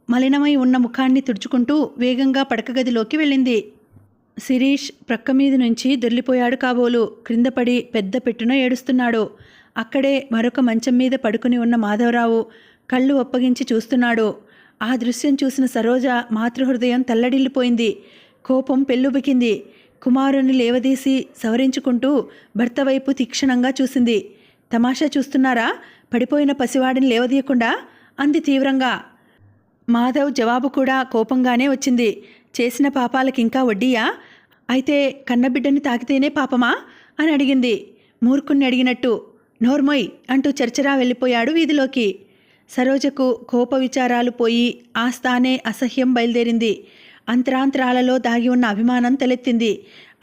మలినమై ఉన్న ముఖాన్ని తుడుచుకుంటూ వేగంగా పడకగదిలోకి వెళ్ళింది. శిరీష్ ప్రక్క మీద నుంచి దొర్లిపోయాడు కాబోలు. క్రిందపడి పెద్ద పెట్టున ఏడుస్తున్నాడు. అక్కడే మరొక మంచం మీద పడుకుని ఉన్న మాధవరావు కళ్ళు ఒప్పగించి చూస్తున్నాడు. ఆ దృశ్యం చూసిన సరోజ మాతృహృదయం తల్లడిల్లిపోయింది. కోపం పెల్లుబికింది. కుమారుని లేవదీసి సవరించుకుంటూ భర్త వైపు తీక్షణంగా చూసింది. తమాషా చూస్తున్నారా? పడిపోయిన పసివాడిని లేవదీయకుండా అంది తీవ్రంగా. మాధవ్ జవాబు కూడా కోపంగానే వచ్చింది. చేసిన పాపాలకింకా వడ్డీయా? అయితే కన్నబిడ్డని తాకితేనే పాపమా అని అడిగింది మూర్ఖుణ్ణి అడిగినట్టు. నోర్మొయ్ అంటూ చర్చరా వెళ్ళిపోయాడు వీధిలోకి. సరోజకు కోప విచారాలు పోయి ఆస్థానే అసహ్యం బయలుదేరింది. అంతరాంతరాలలో దాగి ఉన్న అభిమానం తలెత్తింది.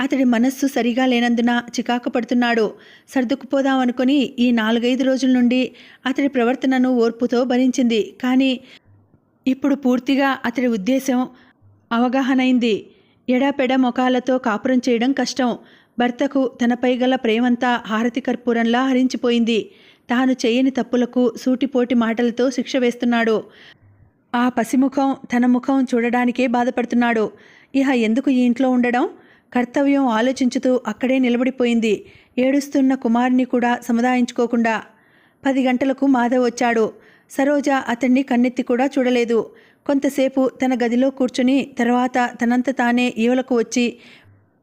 అతడి మనస్సు సరిగా లేనందున చికాకు పడుతున్నాడు. సర్దుకుపోదామనుకొని ఈ 4-5 రోజుల నుండి అతడి ప్రవర్తనను ఓర్పుతో భరించింది. కానీ ఇప్పుడు పూర్తిగా అతడి ఉద్దేశం అవగాహనైంది. ఎడాపెడ మొఖాలతో కాపురం చేయడం కష్టం. భర్తకు తనపై గల ప్రేమంతా హారతి కర్పూరంలా హరించిపోయింది. తాను చేయని తప్పులకు సూటిపోటి మాటలతో శిక్ష వేస్తున్నాడు. ఆ పసిముఖం తన ముఖం చూడడానికే బాధపడుతున్నాడు. ఇహ ఎందుకు ఈ ఇంట్లో ఉండడం? కర్తవ్యం ఆలోచించుతూ అక్కడే నిలబడిపోయింది. ఏడుస్తున్న కుమారుని కూడా సముదాయించుకోకుండా. 10 గంటలకు మాధవ్ వచ్చాడు. సరోజ అతన్ని కన్నెత్తి కూడా చూడలేదు. కొంతసేపు తన గదిలో కూర్చుని తర్వాత తనంత తానే ఈవలకు వచ్చి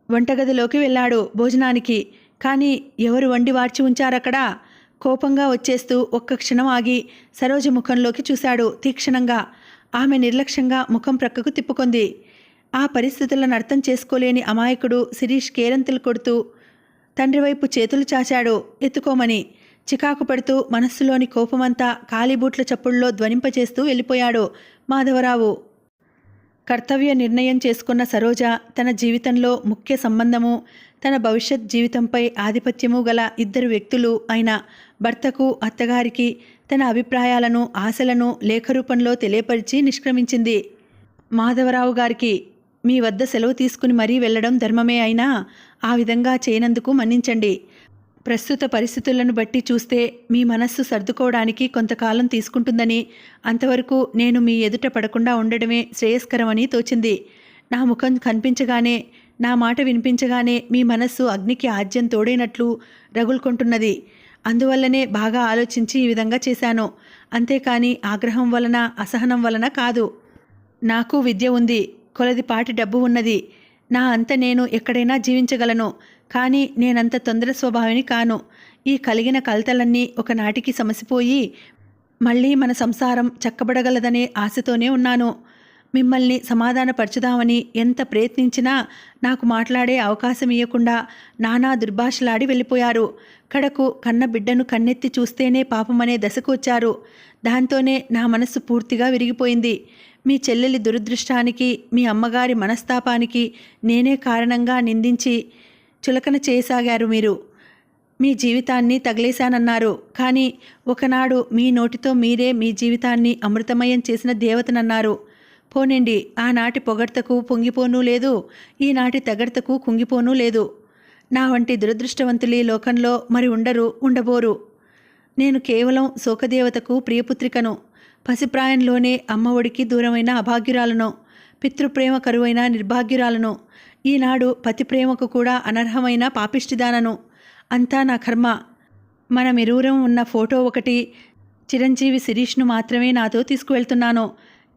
వంటగదిలోకి వెళ్ళాడు భోజనానికి. కానీ ఎవరు వండి వార్చి ఉంచారక్కడా? కోపంగా వచ్చేస్తూ ఒక్క క్షణం ఆగి సరోజ ముఖంలోకి చూశాడు తీక్షణంగా. ఆమె నిర్లక్ష్యంగా ముఖం ప్రక్కకు తిప్పుకుంది. ఆ పరిస్థితులను అర్థం చేసుకోలేని అమాయకుడు శిరీష్ కేరంతలు కొడుతూ తండ్రి వైపు చేతులు చాచాడు ఎత్తుకోమని. చికాకు పడుతూ మనస్సులోని కోపమంతా కాలిబూట్ల చప్పుల్లో ధ్వనింపచేస్తూ వెళ్ళిపోయాడు మాధవరావు. కర్తవ్య నిర్ణయం చేసుకున్న సరోజ తన జీవితంలో ముఖ్య సంబంధము, తన భవిష్యత్ జీవితంపై ఆధిపత్యము గల 2 వ్యక్తులు అయిన భర్తకు, అత్తగారికి తన అభిప్రాయాలను, ఆశలను లేఖరూపంలో తెలియపరిచి నిష్క్రమించింది. మాధవరావు గారికి మీ వద్ద సెలవు తీసుకుని మరీ వెళ్ళడం ధర్మమే అయినా ఆ విధంగా చేయనందుకు మన్నించండి. ప్రస్తుత పరిస్థితులను బట్టి చూస్తే మీ మనస్సు సర్దుకోవడానికి కొంతకాలం తీసుకుంటుందని, అంతవరకు నేను మీ ఎదుట పడకుండా ఉండడమే శ్రేయస్కరమని తోచింది. నా ముఖం కనిపించగానే, నా మాట వినిపించగానే మీ మనస్సు అగ్నికి ఆజ్యం తోడైనట్లు రగులుకుంటున్నది. అందువల్లనే బాగా ఆలోచించి ఈ విధంగా చేశాను. అంతేకాని ఆగ్రహం వలన, అసహనం వలన కాదు. నాకు విద్య ఉంది, కొలదిపాటి డబ్బు ఉన్నది. నా అంత నేను ఎక్కడైనా జీవించగలను. కానీ నేనంత తొందర స్వభావిని కాను. ఈ కలిగిన కలతలన్నీ ఒకనాటికి సమసిపోయి మళ్ళీ మన సంసారం చక్కబడగలదనే ఆశతోనే ఉన్నాను. మిమ్మల్ని సమాధానపరచుదామని ఎంత ప్రయత్నించినా నాకు మాట్లాడే అవకాశం ఇవ్వకుండా నానా దుర్భాషలాడి వెళ్ళిపోయారు. కడకు కన్న బిడ్డను కన్నెత్తి చూస్తేనే పాపమనే దశకు వచ్చారు. దాంతోనే నా మనస్సు పూర్తిగా విరిగిపోయింది. మీ చెల్లెలి దురదృష్టానికి, మీ అమ్మగారి మనస్తాపానికి నేనే కారణంగా నిందించి చులకన చేయసాగారు మీరు. మీ జీవితాన్ని తగిలేశానన్నారు. కానీ ఒకనాడు మీ నోటితో మీరే మీ జీవితాన్ని అమృతమయం చేసిన దేవతనన్నారు. పోనిండి, ఆనాటి పొగడ్తకు పొంగిపోనూ లేదు, ఈనాటి తెగడ్తకు కుంగిపోనూ లేదు. నా వంటి దురదృష్టవంతులు ఈ లోకంలో మరి ఉండరు, ఉండబోరు. నేను కేవలం శోకదేవతకు ప్రియపుత్రికను. పసిప్రాయంలోనే అమ్మ ఒడికి దూరమైన అభాగ్యురాలను, పితృప్రేమ కరువైన నిర్భాగ్యురాలను, ఈనాడు పతి ప్రేమకు కూడా అనర్హమైన పాపిష్టిదానను. అంతా నా కర్మ. మనమిరువురం ఉన్న ఫోటో ఒకటి, చిరంజీవి శిరీష్ను మాత్రమే నాతో తీసుకువెళ్తున్నాను.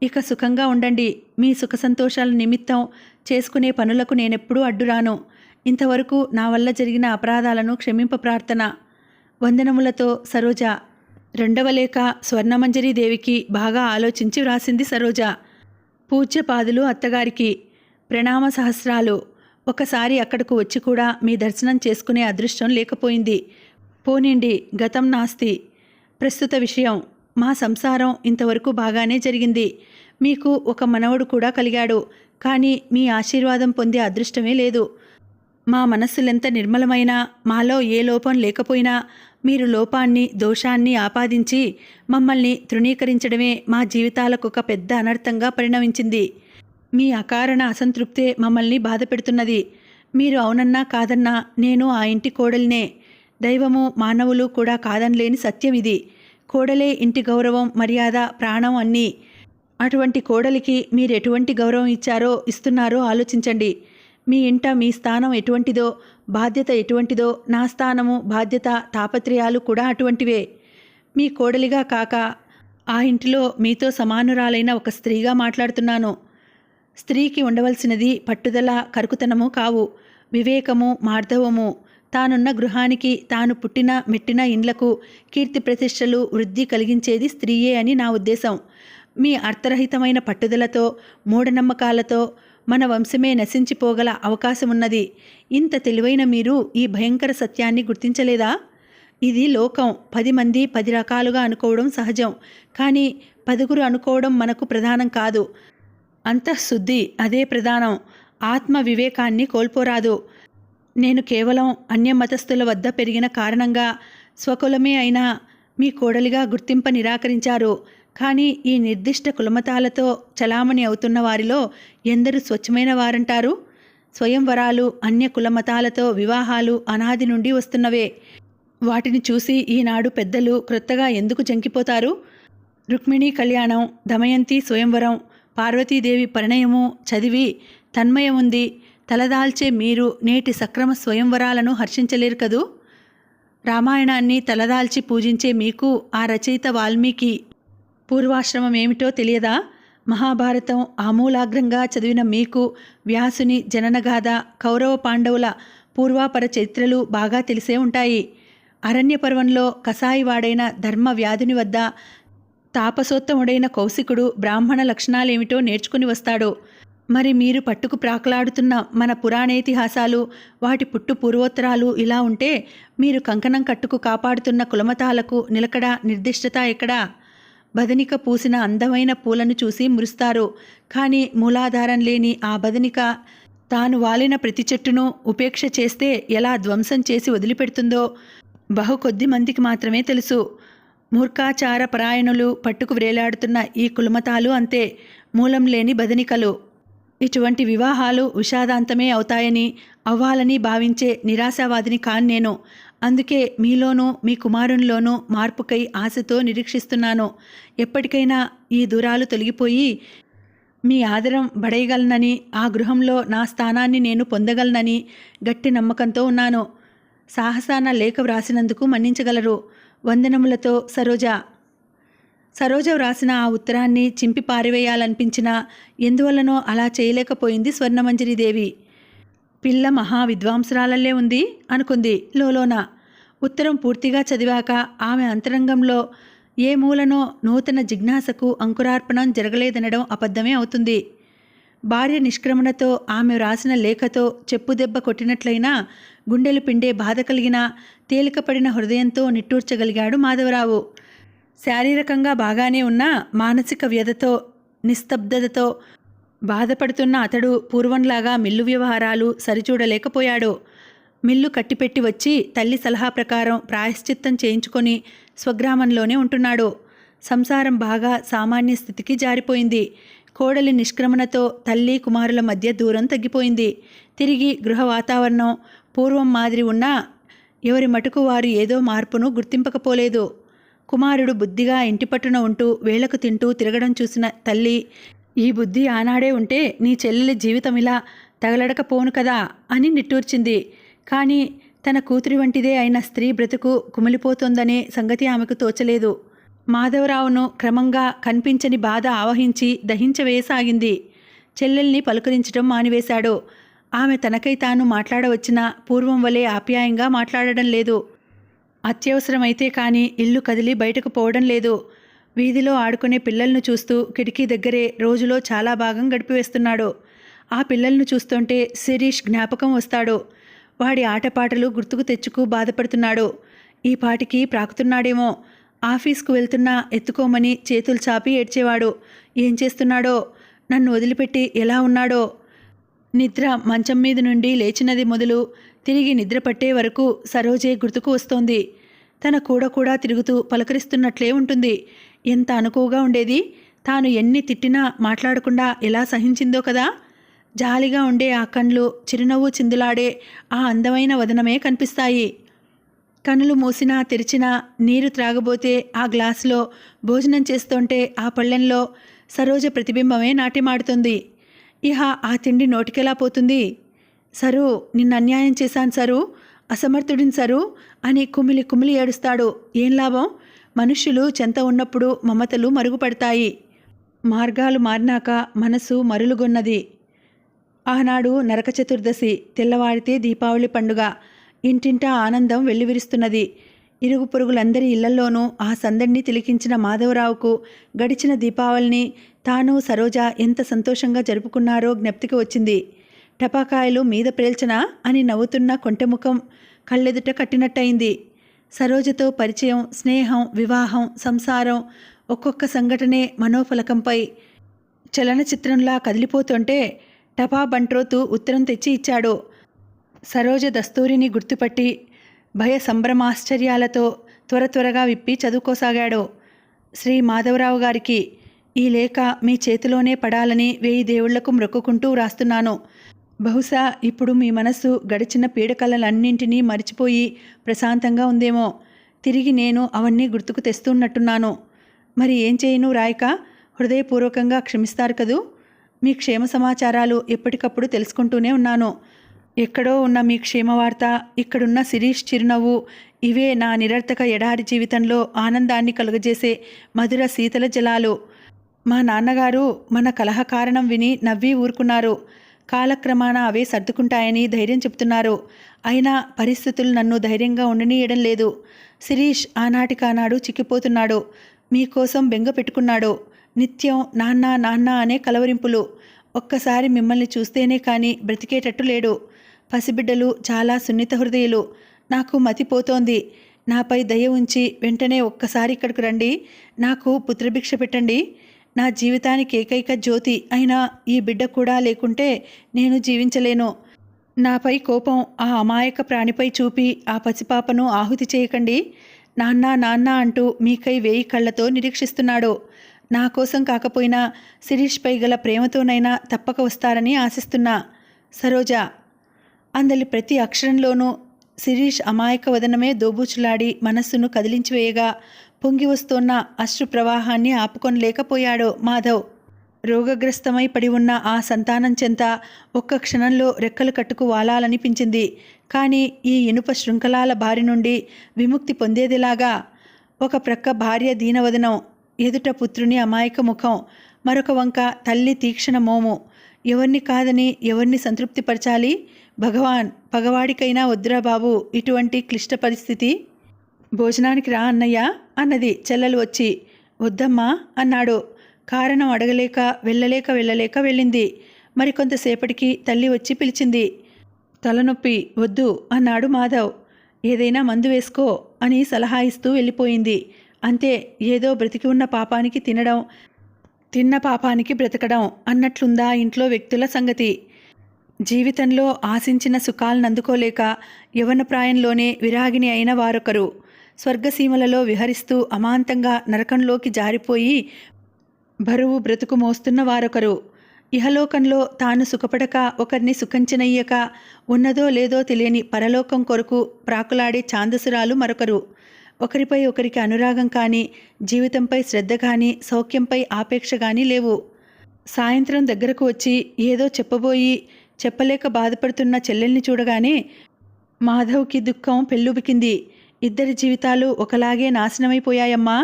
ఇక సుఖంగా ఉండండి. మీ సుఖ సంతోషాల నిమిత్తం చేసుకునే పనులకు నేనెప్పుడూ అడ్డురాను. ఇంతవరకు నా వల్ల జరిగిన అపరాధాలను క్షమింప ప్రార్థన. వందనములతో సరోజ. రెండవ లేఖ స్వర్ణమంజరీదేవికి బాగా ఆలోచించి వ్రాసింది సరోజ. పూజ్యపాదులు అత్తగారికి ప్రణామ సహస్రాలు. ఒకసారి అక్కడకు వచ్చి కూడా మీ దర్శనం చేసుకునే అదృష్టం లేకపోయింది. పోనిండి, గతం నాస్తి. ప్రస్తుత విషయం, మా సంసారం ఇంతవరకు బాగానే జరిగింది. మీకు ఒక మనవడు కూడా కలిగాడు. కానీ మీ ఆశీర్వాదం పొందే అదృష్టమే లేదు. మా మనస్సులెంత నిర్మలమైనా, మాలో ఏ లోపం లేకపోయినా మీరు లోపాన్ని, దోషాన్ని ఆపాదించి మమ్మల్ని తృణీకరించడమే మా జీవితాలకు ఒక పెద్ద అనర్థంగా పరిణమించింది. మీ అకారణ అసంతృప్తే మమ్మల్ని బాధ పెడుతున్నది. మీరు అవునన్నా కాదన్నా నేను ఆ ఇంటి కోడలినే. దైవము, మానవులు కూడా కాదనలేని సత్యం ఇది. కోడలే ఇంటి గౌరవం, మర్యాద, ప్రాణం అన్నీ. అటువంటి కోడలికి మీరు ఎటువంటి గౌరవం ఇచ్చారో, ఇస్తున్నారో ఆలోచించండి. మీ ఇంట మీ స్థానం ఎటువంటిదో, బాధ్యత ఎటువంటిదో, నా స్థానము, బాధ్యత, తాపత్రయాలు కూడా అటువంటివే. మీ కోడలిగా కాక ఆ ఇంటిలో మీతో సమానురాలైన ఒక స్త్రీగా మాట్లాడుతున్నాను. స్త్రీకి ఉండవలసినది పట్టుదల, కరుకుతనము కావు, వివేకము, మార్ధవము. తానున్న గృహానికి, తాను పుట్టిన మెట్టిన ఇండ్లకు కీర్తి ప్రతిష్టలు, వృద్ధి కలిగించేది స్త్రీయే అని నా ఉద్దేశం. మీ అర్థరహితమైన పట్టుదలతో, మూఢనమ్మకాలతో మన వంశమే నశించిపోగల అవకాశమున్నది. ఇంత తెలివైన మీరు ఈ భయంకర సత్యాన్ని గుర్తించలేదా? ఇది లోకం. 10 మంది 10 రకాలుగా అనుకోవడం సహజం. కానీ 10గురు అనుకోవడం మనకు ప్రధానం కాదు. అంతఃశుద్ధి అదే ప్రధానం. ఆత్మ వివేకాన్ని కోల్పోరాదు. నేను కేవలం అన్యమతస్థుల వద్ద పెరిగిన కారణంగా స్వకులమే అయినా మీ కోడలిగా గుర్తింప నిరాకరించారు. కానీ ఈ నిర్దిష్ట కులమతాలతో చలామణి అవుతున్న వారిలో ఎందరు స్వచ్ఛమైన వారంటారు? స్వయంవరాలు, అన్య కులమతాలతో వివాహాలు అనాది నుండి వస్తున్నవే. వాటిని చూసి ఈనాడు పెద్దలు క్రొత్తగా ఎందుకు జంకిపోతారు? రుక్మిణీ కళ్యాణం, దమయంతి స్వయంవరం, పార్వతీదేవి పరిణయము చదివి తన్మయముంది తలదాల్చే మీరు నేటి సక్రమ స్వయంవరాలను హర్షించలేరు కదూ. రామాయణాన్ని తలదాల్చి పూజించే మీకు ఆ రచయిత వాల్మీకి పూర్వాశ్రమం ఏమిటో తెలియదా? మహాభారతం ఆమూలాగ్రంగా చదివిన మీకు వ్యాసుని జననగాథ, కౌరవ పాండవుల పూర్వాపర చరిత్రలు బాగా తెలిసే ఉంటాయి. అరణ్య పర్వంలో కసాయివాడైన ధర్మ వ్యాధుని వద్ద తాపసోత్తముడైన కౌశికుడు బ్రాహ్మణ లక్షణాలేమిటో నేర్చుకుని వస్తాడు. మరి మీరు పట్టుకు ప్రాకులాడుతున్న మన పురాణేతిహాసాలు, వాటి పుట్టు పూర్వోత్తరాలు ఇలా ఉంటే మీరు కంకణం కట్టుకు కాపాడుతున్న కులమతాలకు నిలకడ, నిర్దిష్టత ఎక్కడా? బదనిక పూసిన అందమైన పూలను చూసి మురుస్తారు. కానీ మూలాధారం లేని ఆ బదనిక తాను వాలిన ప్రతి చెట్టును ఉపేక్ష చేస్తే ఎలా ధ్వంసం చేసి వదిలిపెడుతుందో బహు కొద్ది మందికి మాత్రమే తెలుసు. మూర్ఖాచార పరాయణులు పట్టుకు వ్రేలాడుతున్న ఈ కులమతాలు అంతే, మూలం లేని బదనికలు. ఇటువంటి వివాహాలు విషాదాంతమే అవుతాయని, అవ్వాలని భావించే నిరాశావాదిని కాను నేను. అందుకే మీలోనూ మీ కుమారునిలోనూ మార్పుకై ఆశతో నిరీక్షిస్తున్నాను. ఎప్పటికైనా ఈ దూరాలు తొలగిపోయి మీ ఆదరం బడేయగలనని, ఆ గృహంలో నా స్థానాన్ని నేను పొందగలనని గట్టి నమ్మకంతో ఉన్నాను. సాహసాన లేఖ వ్రాసినందుకు మన్నించగలరు. వందనములతో సరోజ. సరోజ వ్రాసిన ఆ ఉత్తరాన్ని చింపి పారివేయాలనిపించినా ఎందువల్లనో అలా చేయలేకపోయింది స్వర్ణమంజరీదేవి. పిల్ల మహా విద్వాంసురాలల్లే ఉంది అనుకుంది లోలోన. ఉత్తరం పూర్తిగా చదివాక ఆమె అంతరంగంలో ఏ మూలనో నూతన జిజ్ఞాసకు అంకురార్పణం జరగలేదనడం అబద్ధమే అవుతుంది. భార్య నిష్క్రమణతో ఆమె వ్రాసిన లేఖతో చెప్పుదెబ్బ కొట్టినట్లయినా గుండెలు పిండే బాధ కలిగిన తేలికపడిన హృదయంతో నిట్టూర్చగలిగాడు మాధవరావు. శారీరకంగా బాగానే ఉన్న మానసిక వ్యధతో, నిస్తబ్దతతో బాధపడుతున్న అతడు పూర్వంలాగా మిల్లు వ్యవహారాలు సరిచూడలేకపోయాడు. మిల్లు కట్టిపెట్టి వచ్చి తల్లి సలహా ప్రకారం ప్రాయశ్చిత్తం చేయించుకొని స్వగ్రామంలోనే ఉంటున్నాడు. సంసారం బాగా సామాన్య స్థితికి జారిపోయింది. కోడలి నిష్క్రమణతో తల్లి కుమారుల మధ్య దూరం తగ్గిపోయింది. తిరిగి గృహ వాతావరణం పూర్వం మాదిరి ఉన్నా ఎవరి మటుకు వారు ఏదో మార్పును గుర్తింపకపోలేదు. కుమారుడు బుద్ధిగా ఇంటి పట్టున ఉంటూ వేళకు తింటూ తిరగడం చూసిన తల్లి, ఈ బుద్ధి ఆనాడే ఉంటే నీ చెల్లెలి జీవితం ఇలా తగలడకపోను కదా అని నిట్టూర్చింది. కానీ తన కూతురి వంటిదే అయిన స్త్రీ బ్రతుకు కుమిలిపోతోందనే సంగతి ఆమెకు తోచలేదు. మాధవరావును క్రమంగా కనిపించని బాధ ఆవహించి దహించవేయసాగింది. చెల్లెల్ని పలుకరించడం మానివేశాడు. ఆమె తనకై తాను మాట్లాడవచ్చినా పూర్వం వలె ఆప్యాయంగా మాట్లాడడం లేదు. అత్యవసరమైతే కానీ ఇల్లు కదిలి బయటకు పోవడం లేదు. వీధిలో ఆడుకునే పిల్లలను చూస్తూ కిటికీ దగ్గరే రోజులో చాలా భాగం గడిపివేస్తున్నాడు. ఆ పిల్లలను చూస్తుంటే శిరీష్ జ్ఞాపకం వస్తాడు. వాడి ఆటపాటలు గుర్తుకు తెచ్చుకు బాధపడుతున్నాడు. ఈ పాటికి ప్రాకుతున్నాడేమో. ఆఫీస్కు వెళ్తున్నా ఎత్తుకోమని చేతులు చాపి ఏడ్చేవాడు. ఏం చేస్తున్నాడో, నన్ను వదిలిపెట్టి ఎలా ఉన్నాడో. నిద్ర మంచం మీద నుండి లేచినది మొదలు తిరిగి నిద్ర పట్టే వరకు సరోజే గుర్తుకు వస్తోంది. తన కూడా తిరుగుతూ పలకరిస్తున్నట్లే ఉంటుంది. ఎంత అనుకువగా ఉండేది. తాను ఎన్ని తిట్టినా మాట్లాడకుండా ఎలా సహించిందో కదా. జాలిగా ఉండే ఆ కళ్ళు, చిరునవ్వు చిందులాడే ఆ అందమైన వదనమే కనిపిస్తాయి. కనులు మూసినా తెరిచినా నీరు త్రాగబోతే ఆ గ్లాసులో భోజనం చేస్తుంటే ఆ పళ్ళెంలో సరోజ ప్రతిబింబమే నాట్యమాడుతుంది. ఇహ ఆ తిండి నోటికెలా పోతుంది? సరు, నిన్ను అన్యాయం చేశాను సరు, అసమర్థుడిని సరు అని కుమిలి కుమిలి ఏడుస్తాడు. ఏం లాభం? మనుష్యులు చెంత ఉన్నప్పుడు మమతలు మరుగుపడతాయి. మార్గాలు మారినాక మనసు మరులుగొన్నది. ఆనాడు నరక చతుర్దశి, తెల్లవారితే దీపావళి పండుగ. ఇంటింటా ఆనందం వెల్లివిరుస్తున్నది. ఇరుగు పొరుగులందరి ఇళ్లల్లోనూ ఆ సందడిని తిలికించిన మాధవరావుకు గడిచిన దీపావళిని తాను సరోజ ఎంత సంతోషంగా జరుపుకున్నారో జ్ఞప్తికి వచ్చింది. టపాకాయలు మీద ప్రేల్చనా అని నవ్వుతున్న కొంటెముఖం కళ్ళెదుట కట్టినట్టయింది. సరోజతో పరిచయం, స్నేహం, వివాహం, సంసారం ఒక్కొక్క సంఘటనే మనోఫలకంపై చలనచిత్రంలా కదిలిపోతుంటే టపా బంట్రోతు ఉత్తరం తెచ్చి ఇచ్చాడు. సరోజ దస్తూరిని గుర్తుపట్టి భయ సంభ్రమాశ్చర్యాలతో త్వరగా విప్పి చదువుకోసాగాడు. శ్రీ మాధవరావు గారికి, ఈ లేఖ మీ చేతిలోనే పడాలని 1000 దేవుళ్లకు మ్రొక్కుకుంటూ వ్రాస్తున్నాను. బహుశా ఇప్పుడు మీ మనసు గడిచిన పీడకలలన్నింటినీ మరిచిపోయి ప్రశాంతంగా ఉందేమో. తిరిగి నేను అవన్నీ గుర్తుకు తెస్తున్నట్టున్నాను. మరి ఏం చేయను రాయక? హృదయపూర్వకంగా క్షమిస్తారు కదూ. మీ క్షేమ సమాచారాలు ఎప్పటికప్పుడు తెలుసుకుంటూనే ఉన్నాను. ఎక్కడో ఉన్న మీ క్షేమవార్త, ఇక్కడున్న శిరీష్ చిరునవ్వు, ఇవే నా నిరర్థక ఎడారి జీవితంలో ఆనందాన్ని కలుగజేసే మధుర శీతల జలాలు. మా నాన్నగారు మన కలహ కారణం విని నవ్వి ఊరుకున్నారు. కాలక్రమాన అవే సర్దుకుంటాయని ధైర్యం చెప్తున్నారు. అయినా పరిస్థితులు నన్ను ధైర్యంగా ఉండనీయడం లేదు. శిరీష్ ఆనాటికానాడు చిక్కిపోతున్నాడు. మీకోసం బెంగ పెట్టుకున్నాడు. నిత్యం నాన్న నాన్న అనే కలవరింపులు. ఒక్కసారి మిమ్మల్ని చూస్తేనే కానీ బ్రతికేటట్టు లేడు. పసిబిడ్డలు చాలా సున్నిత హృదయులు. నాకు మతిపోతోంది. నాపై దయ ఉంచి వెంటనే ఒక్కసారి ఇక్కడికి రండి. నాకు పుత్రభిక్ష పెట్టండి. నా జీవితానికి ఏకైక జ్యోతి అయినా ఈ బిడ్డ కూడా లేకుంటే నేను జీవించలేను. నాపై కోపం ఆ అమాయక ప్రాణిపై చూపి ఆ పసిపాపను ఆహుతి చేయకండి. నాన్న నాన్న అంటూ మీకై 1000 కళ్ళతో నిరీక్షిస్తున్నాడు. నా కోసం కాకపోయినా శిరీష్పై గల ప్రేమతోనైనా తప్పక వస్తారని ఆశిస్తున్నా. సరోజ. అందలి ప్రతి అక్షరంలోనూ శిరీష్ అమాయక వదనమే దోబూచులాడి మనస్సును కదిలించివేయగా పొంగి వస్తున్న అశ్రు ప్రవాహాన్ని ఆపుకొనలేకపోయాడు మాధవ్. రోగగ్రస్తమై పడి ఉన్న ఆ సంతానం చెంత ఒక్క క్షణంలో రెక్కలు కట్టుకు వాలాలనిపించింది. కానీ ఈ ఇనుప శృంఖలాల బారి నుండి విముక్తి పొందేదిలాగా? ఒక ప్రక్క భార్య దీనవదనం, ఎదుట పుత్రుని అమాయక ముఖం, మరొక వంక తల్లి తీక్షణ మోము. ఎవరిని కాదని ఎవరిని సంతృప్తిపరచాలి? భగవాన్, పగవాడికైనా వద్దురా బాబు ఇటువంటి క్లిష్ట పరిస్థితి. భోజనానికి రా అన్నయ్య అన్నది చెల్లెలు వచ్చి. వద్దమ్మా అన్నాడు. కారణం అడగలేక వెళ్ళలేక వెళ్ళింది. మరికొంతసేపటికి తల్లి వచ్చి పిలిచింది. తలనొప్పి, వద్దు అన్నాడు మాధవ్. ఏదైనా మందు వేసుకో అని సలహా ఇస్తూ వెళ్ళిపోయింది. అంతే, ఏదో బ్రతికి ఉన్న పాపానికి తినడం, తిన్న పాపానికి బ్రతకడం అన్నట్లుందా ఇంట్లో వ్యక్తుల సంగతి. జీవితంలో ఆశించిన సుఖాలనందుకోలేక యవనప్రాయంలోనే విరాగిని అయిన వారొకరు స్వర్గసీమలలో విహరిస్తూ అమాంతంగా నరకంలోకి జారిపోయి బరువు బ్రతుకు మోస్తున్న వారొకరు. ఇహలోకంలో తాను సుఖపడక ఒకరిని సుఖంచనయ్యక ఉన్నదో లేదో తెలియని పరలోకం కొరకు ప్రాకులాడే ఛాందసురాలు మరొకరు. ఒకరిపై ఒకరికి అనురాగం కానీ, జీవితంపై శ్రద్ధ కానీ, సౌఖ్యంపై ఆపేక్ష కానీ లేవు. సాయంత్రం దగ్గరకు వచ్చి ఏదో చెప్పబోయి చెప్పలేక బాధపడుతున్న చెల్లెల్ని చూడగానే మాధవ్కి దుఃఖం పెల్లుబికింది. ఇద్దరి జీవితాలు ఒకలాగే నాశనమైపోయాయమ్మా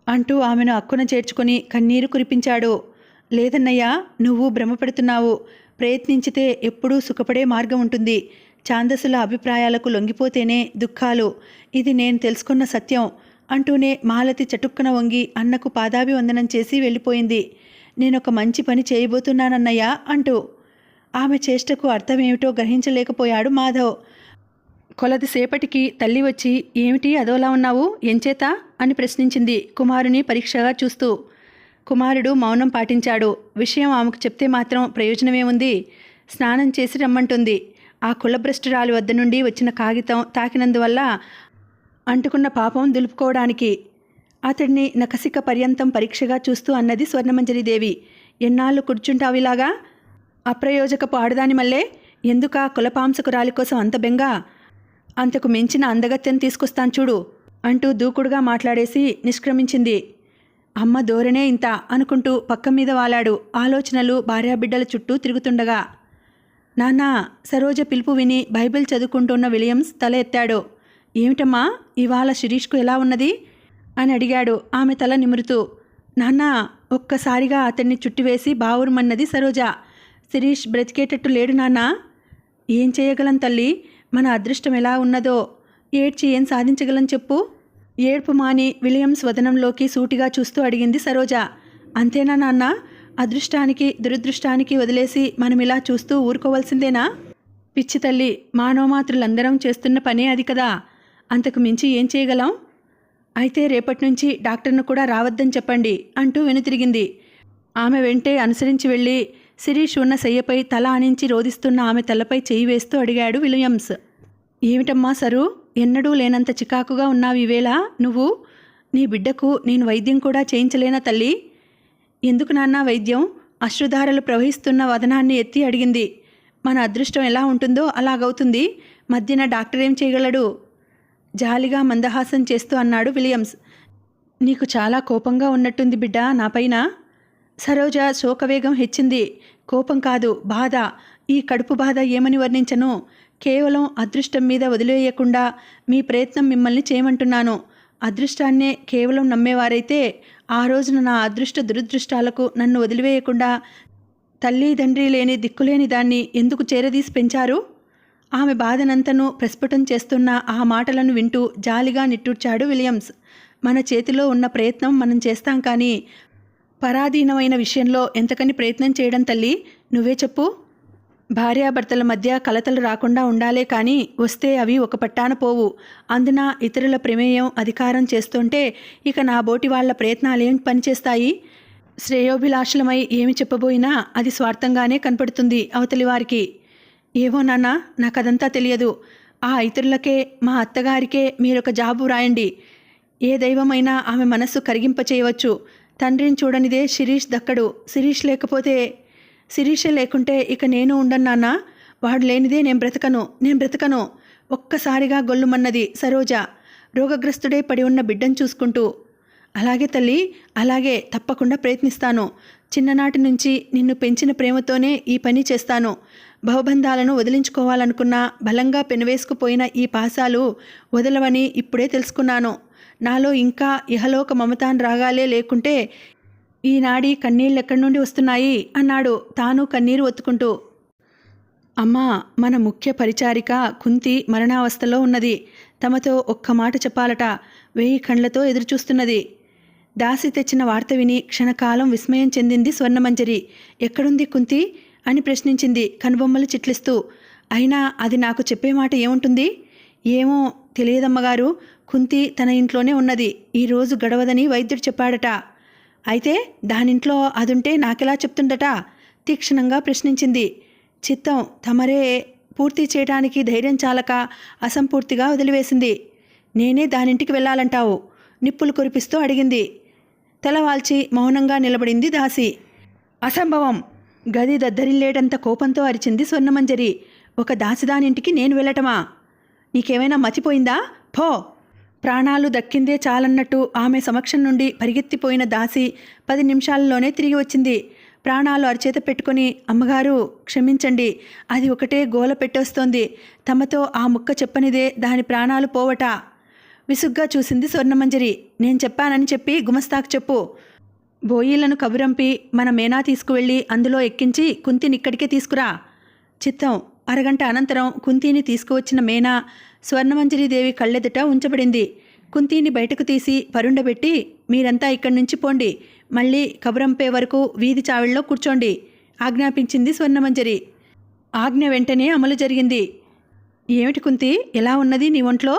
అంటూ ఆమెను అక్కున చేర్చుకుని కన్నీరు కురిపించాడు. లేదన్నయ్యా, నువ్వు భ్రమపడుతున్నావు. ప్రయత్నించితే ఎప్పుడూ సుఖపడే మార్గం ఉంటుంది. ఛాందసుల అభిప్రాయాలకు లొంగిపోతేనే దుఃఖాలు. ఇది నేను తెలుసుకున్న సత్యం అంటూనే మాలతి చటుక్కున వంగి అన్నకు పాదాభివందనం చేసి వెళ్ళిపోయింది. నేనొక మంచి పని చేయబోతున్నానన్నయ్యా అంటూ. ఆమె చేష్టకు అర్థమేమిటో గ్రహించలేకపోయాడు మాధవ్. కొలదిసేపటికి తల్లి వచ్చి, ఏమిటి అదోలా ఉన్నావు, ఎంచేత అని ప్రశ్నించింది కుమారుని పరీక్షగా చూస్తూ. కుమారుడు మౌనం పాటించాడు. విషయం ఆమెకు చెప్తే మాత్రం ప్రయోజనమేముంది? స్నానం చేసి రమ్మంటుంది. ఆ కులభ్రష్టురాలి వద్ద నుండి వచ్చిన కాగితం తాకినందువల్ల అంటుకున్న పాపం దులుపుకోవడానికి. అతడిని నకసిక పర్యంతం పరీక్షగా చూస్తూ అన్నది స్వర్ణమంజరిదేవి. ఎన్నాళ్ళు కూర్చుంటావిలాగా? అప్రయోజకపు ఆడదాని మళ్ళే ఎందుకా కులపాంసకురాలి కోసం అంత బెంగ? అంతకు మించిన అందగత్యం తీసుకొస్తాను చూడు అంటూ దూకుడుగా మాట్లాడేసి నిష్క్రమించింది. అమ్మ ధోరణే ఇంత అనుకుంటూ పక్క మీద వాలాడు. ఆలోచనలు భార్యాబిడ్డల చుట్టూ తిరుగుతుండగా నాన్నా, సరోజ పిలుపు విని బైబిల్ చదువుకుంటున్న విలియమ్స్ తల ఎత్తాడు. ఏమిటమ్మా, ఇవాళ శిరీష్కు ఎలా ఉన్నది అని అడిగాడు ఆమె తల నిమురుతూ. నాన్నా, ఒక్కసారిగా అతన్ని చుట్టివేసి బావురుమన్నది సరోజ. శిరీష్ బ్రతికేటట్టు లేడు నాన్నా. ఏం చేయగలం తల్లి, మన అదృష్టం ఎలా ఉన్నదో. ఏడ్చి ఏం సాధించగలం చెప్పు? ఏడ్పు మాని విలియమ్స్ వదనంలోకి సూటిగా చూస్తూ అడిగింది సరోజ. అంతేనా నాన్న? అదృష్టానికి దురదృష్టానికి వదిలేసి మనం ఇలా చూస్తూ ఊరుకోవాల్సిందేనా? పిచ్చి తల్లి, మానవమాతృలందరం చేస్తున్న పనే అది కదా. అంతకు మించి ఏం చేయగలం? అయితే రేపటి నుంచి డాక్టర్ను కూడా రావద్దని చెప్పండి అంటూ వెనుతిరిగింది. ఆమె వెంటే అనుసరించి వెళ్ళి శిరీష్ ఉన్న శయ్యపై తల ఆనించి రోదిస్తున్న ఆమె తలపై చేయి వేస్తూ అడిగాడు విలియమ్స్. ఏమిటమ్మా సరు, ఎన్నడూ లేనంత చికాకుగా ఉన్నావు ఈవేళ నువ్వు? నీ బిడ్డకు నేను వైద్యం కూడా చేయించలేనా తల్లి? ఎందుకు నాన్న వైద్యం? అశ్రుధారలు ప్రవహిస్తున్న వదనాన్ని ఎత్తి అడిగింది. మన అదృష్టం ఎలా ఉంటుందో అలాగవుతుంది. మధ్యన డాక్టర్ ఏం చేయగలడు? జాలిగా మందహాసం చేస్తూ అన్నాడు విలియమ్స్. నీకు చాలా కోపంగా ఉన్నట్టుంది బిడ్డ నాపైన. సరోజ శోకవేగం హెచ్చింది. కోపం కాదు, బాధ. ఈ కడుపు బాధ ఏమని వర్ణించను? కేవలం అదృష్టం మీద వదిలేయకుండా మీ ప్రయత్నం మిమ్మల్ని చేయమంటున్నాను. అదృష్టాన్నే కేవలం నమ్మేవారైతే ఆ రోజున నా అదృష్ట దురదృష్టాలకు నన్ను వదిలివేయకుండా తల్లి తండ్రి లేని దిక్కులేని దాన్ని ఎందుకు చేరదీసి పెంచారు? ఆమె బాధనంతను ప్రస్ఫుటం చేస్తున్న ఆ మాటలను వింటూ జాలిగా నిట్టూర్చాడు విలియమ్స్. మన చేతిలో ఉన్న ప్రయత్నం మనం చేస్తాం, కానీ పరాధీనమైన విషయంలో ఎంతకని ప్రయత్నం చేయడం తల్లి? నువ్వే చెప్పు. భార్యాభర్తల మధ్య కలతలు రాకుండా ఉండాలే కానీ వస్తే అవి ఒక పట్టాన పోవు. అందున ఇతరుల ప్రమేయం అధికారం చేస్తుంటే ఇక నా బోటి వాళ్ల ప్రయత్నాలేం పనిచేస్తాయి? శ్రేయోభిలాషులమై ఏమి చెప్పబోయినా అది స్వార్థంగానే కనపడుతుంది అవతలి వారికి. ఏవో నాన్న, నాకదంతా తెలియదు. ఆ ఇతరులకే, మా అత్తగారికే మీరొక జాబు రాయండి. ఏ దైవమైనా ఆమె మనస్సు కరిగింపచేయవచ్చు. తండ్రిని చూడనిదే శిరీష్ దక్కడు. శిరీషే లేకుంటే ఇక నేను ఉండను నాన్న. వాడు లేనిదే నేను బ్రతకను. ఒక్కసారిగా గొల్లుమన్నది సరోజ రోగగ్రస్తుడే పడి ఉన్న బిడ్డను చూసుకుంటూ. అలాగే తల్లి, అలాగే, తప్పకుండా ప్రయత్నిస్తాను. చిన్ననాటి నుంచి నిన్ను పెంచిన ప్రేమతోనే ఈ పని చేస్తాను. భవబంధాలను వదిలించుకోవాలనుకున్నా బలంగా పెనవేసుకుపోయిన ఈ పాసాలు వదలవని ఇప్పుడే తెలుసుకున్నాను. నాలో ఇంకా ఇహలోక మమతాన్ రాగాలే లేకుంటే ఈనాడి కన్నీళ్ళెక్కడి నుండి వస్తున్నాయి అన్నాడు తాను కన్నీరు ఒత్తుకుంటూ. అమ్మా, మన ముఖ్య పరిచారిక కుంతి మరణావస్థలో ఉన్నది. తమతో ఒక్క మాట చెప్పాలట. 1000 కండ్లతో ఎదురుచూస్తున్నది. దాసి తెచ్చిన వార్త విని క్షణకాలం విస్మయం చెందింది స్వర్ణమంజరి. ఎక్కడుంది కుంతి అని ప్రశ్నించింది కనుబొమ్మలు చిట్లిస్తూ. అయినా అది నాకు చెప్పే మాట ఏముంటుంది? ఏమో తెలియదమ్మగారు. కుంతి తన ఇంట్లోనే ఉన్నది. ఈరోజు గడవదని వైద్యుడు చెప్పాడట. అయితే దానింట్లో అదుంటే నాకెలా చెప్తుందట? తీక్షణంగా ప్రశ్నించింది. చిత్తం తమరే పూర్తి చేయడానికి ధైర్యం చాలక అసంపూర్తిగా వదిలివేసింది. నేనే దానింటికి వెళ్ళాలంటావు? నిప్పులు కురిపిస్తూ అడిగింది. తలవాల్చి మౌనంగా నిలబడింది దాసి. అసంభవం! గది దద్దరిల్లేటంత కోపంతో అరిచింది స్వర్ణమంజరి. ఒక దాసిదానింటికి నేను వెళ్ళటమా? నీకేమైనా మతిపోయిందా? పో! ప్రాణాలు దక్కిందే చాలన్నట్టు ఆమె సమక్షం నుండి పరిగెత్తిపోయిన దాసి 10 నిమిషాల్లోనే తిరిగి వచ్చింది. ప్రాణాలు అరచేత పెట్టుకుని, అమ్మగారు క్షమించండి, అది ఒకటే గోల పెట్టేస్తోంది. తమతో ఆ ముక్క చెప్పనిదే దాని ప్రాణాలు పోవట. విసుగ్గా చూసింది స్వర్ణమంజరి. నేను చెప్పానని చెప్పి గుమస్తాకు చెప్పు. బోయీలను కబురంపి మన మేనా తీసుకువెళ్ళి అందులో ఎక్కించి కుంతినిక్కడికే తీసుకురా. చిత్తం. అరగంట అనంతరం కుంతిని తీసుకువచ్చిన మేనా స్వర్ణమంజరీదేవి కళ్ళెదుట ఉంచబడింది. కుంతిని బయటకు తీసి పరుండబెట్టి, మీరంతా ఇక్కడి నుంచి పోండి, మళ్ళీ కబురంపే వరకు వీధి చావిళ్ళలో కూర్చోండి ఆజ్ఞాపించింది స్వర్ణమంజరి. ఆజ్ఞ వెంటనే అమలు జరిగింది. ఏమిటి కుంతి, ఎలా ఉన్నది నీ ఒంట్లో?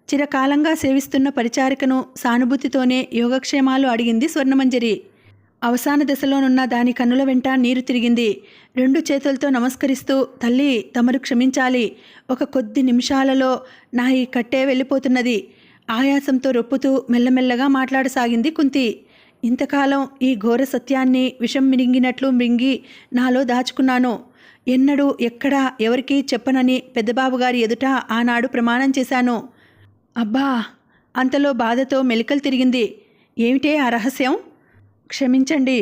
చిరకాలంగా సేవిస్తున్న పరిచారికను సానుభూతితోనే యోగక్షేమాలు అడిగింది స్వర్ణమంజరి. అవసాన దశలోనున్న దాని కన్నుల వెంట నీరు తిరిగింది. 2 చేతులతో నమస్కరిస్తూ, తల్లి, తమరు క్షమించాలి, ఒక కొద్ది నిమిషాలలో నా ఈ కట్టే వెళ్ళిపోతున్నది. ఆయాసంతో రొప్పుతూ మెల్లమెల్లగా మాట్లాడసాగింది కుంతి. ఇంతకాలం ఈ ఘోర సత్యాన్ని విషం మింగినట్లు మింగి నాలో దాచుకున్నాను. ఎన్నడూ ఎక్కడా ఎవరికీ చెప్పనని పెద్దబాబుగారి ఎదుట ఆనాడు ప్రమాణం చేశాను. అబ్బా! అంతలో బాధతో మెలికలు తిరిగింది. ఏమిటే ఆ రహస్యం? క్షమించండి.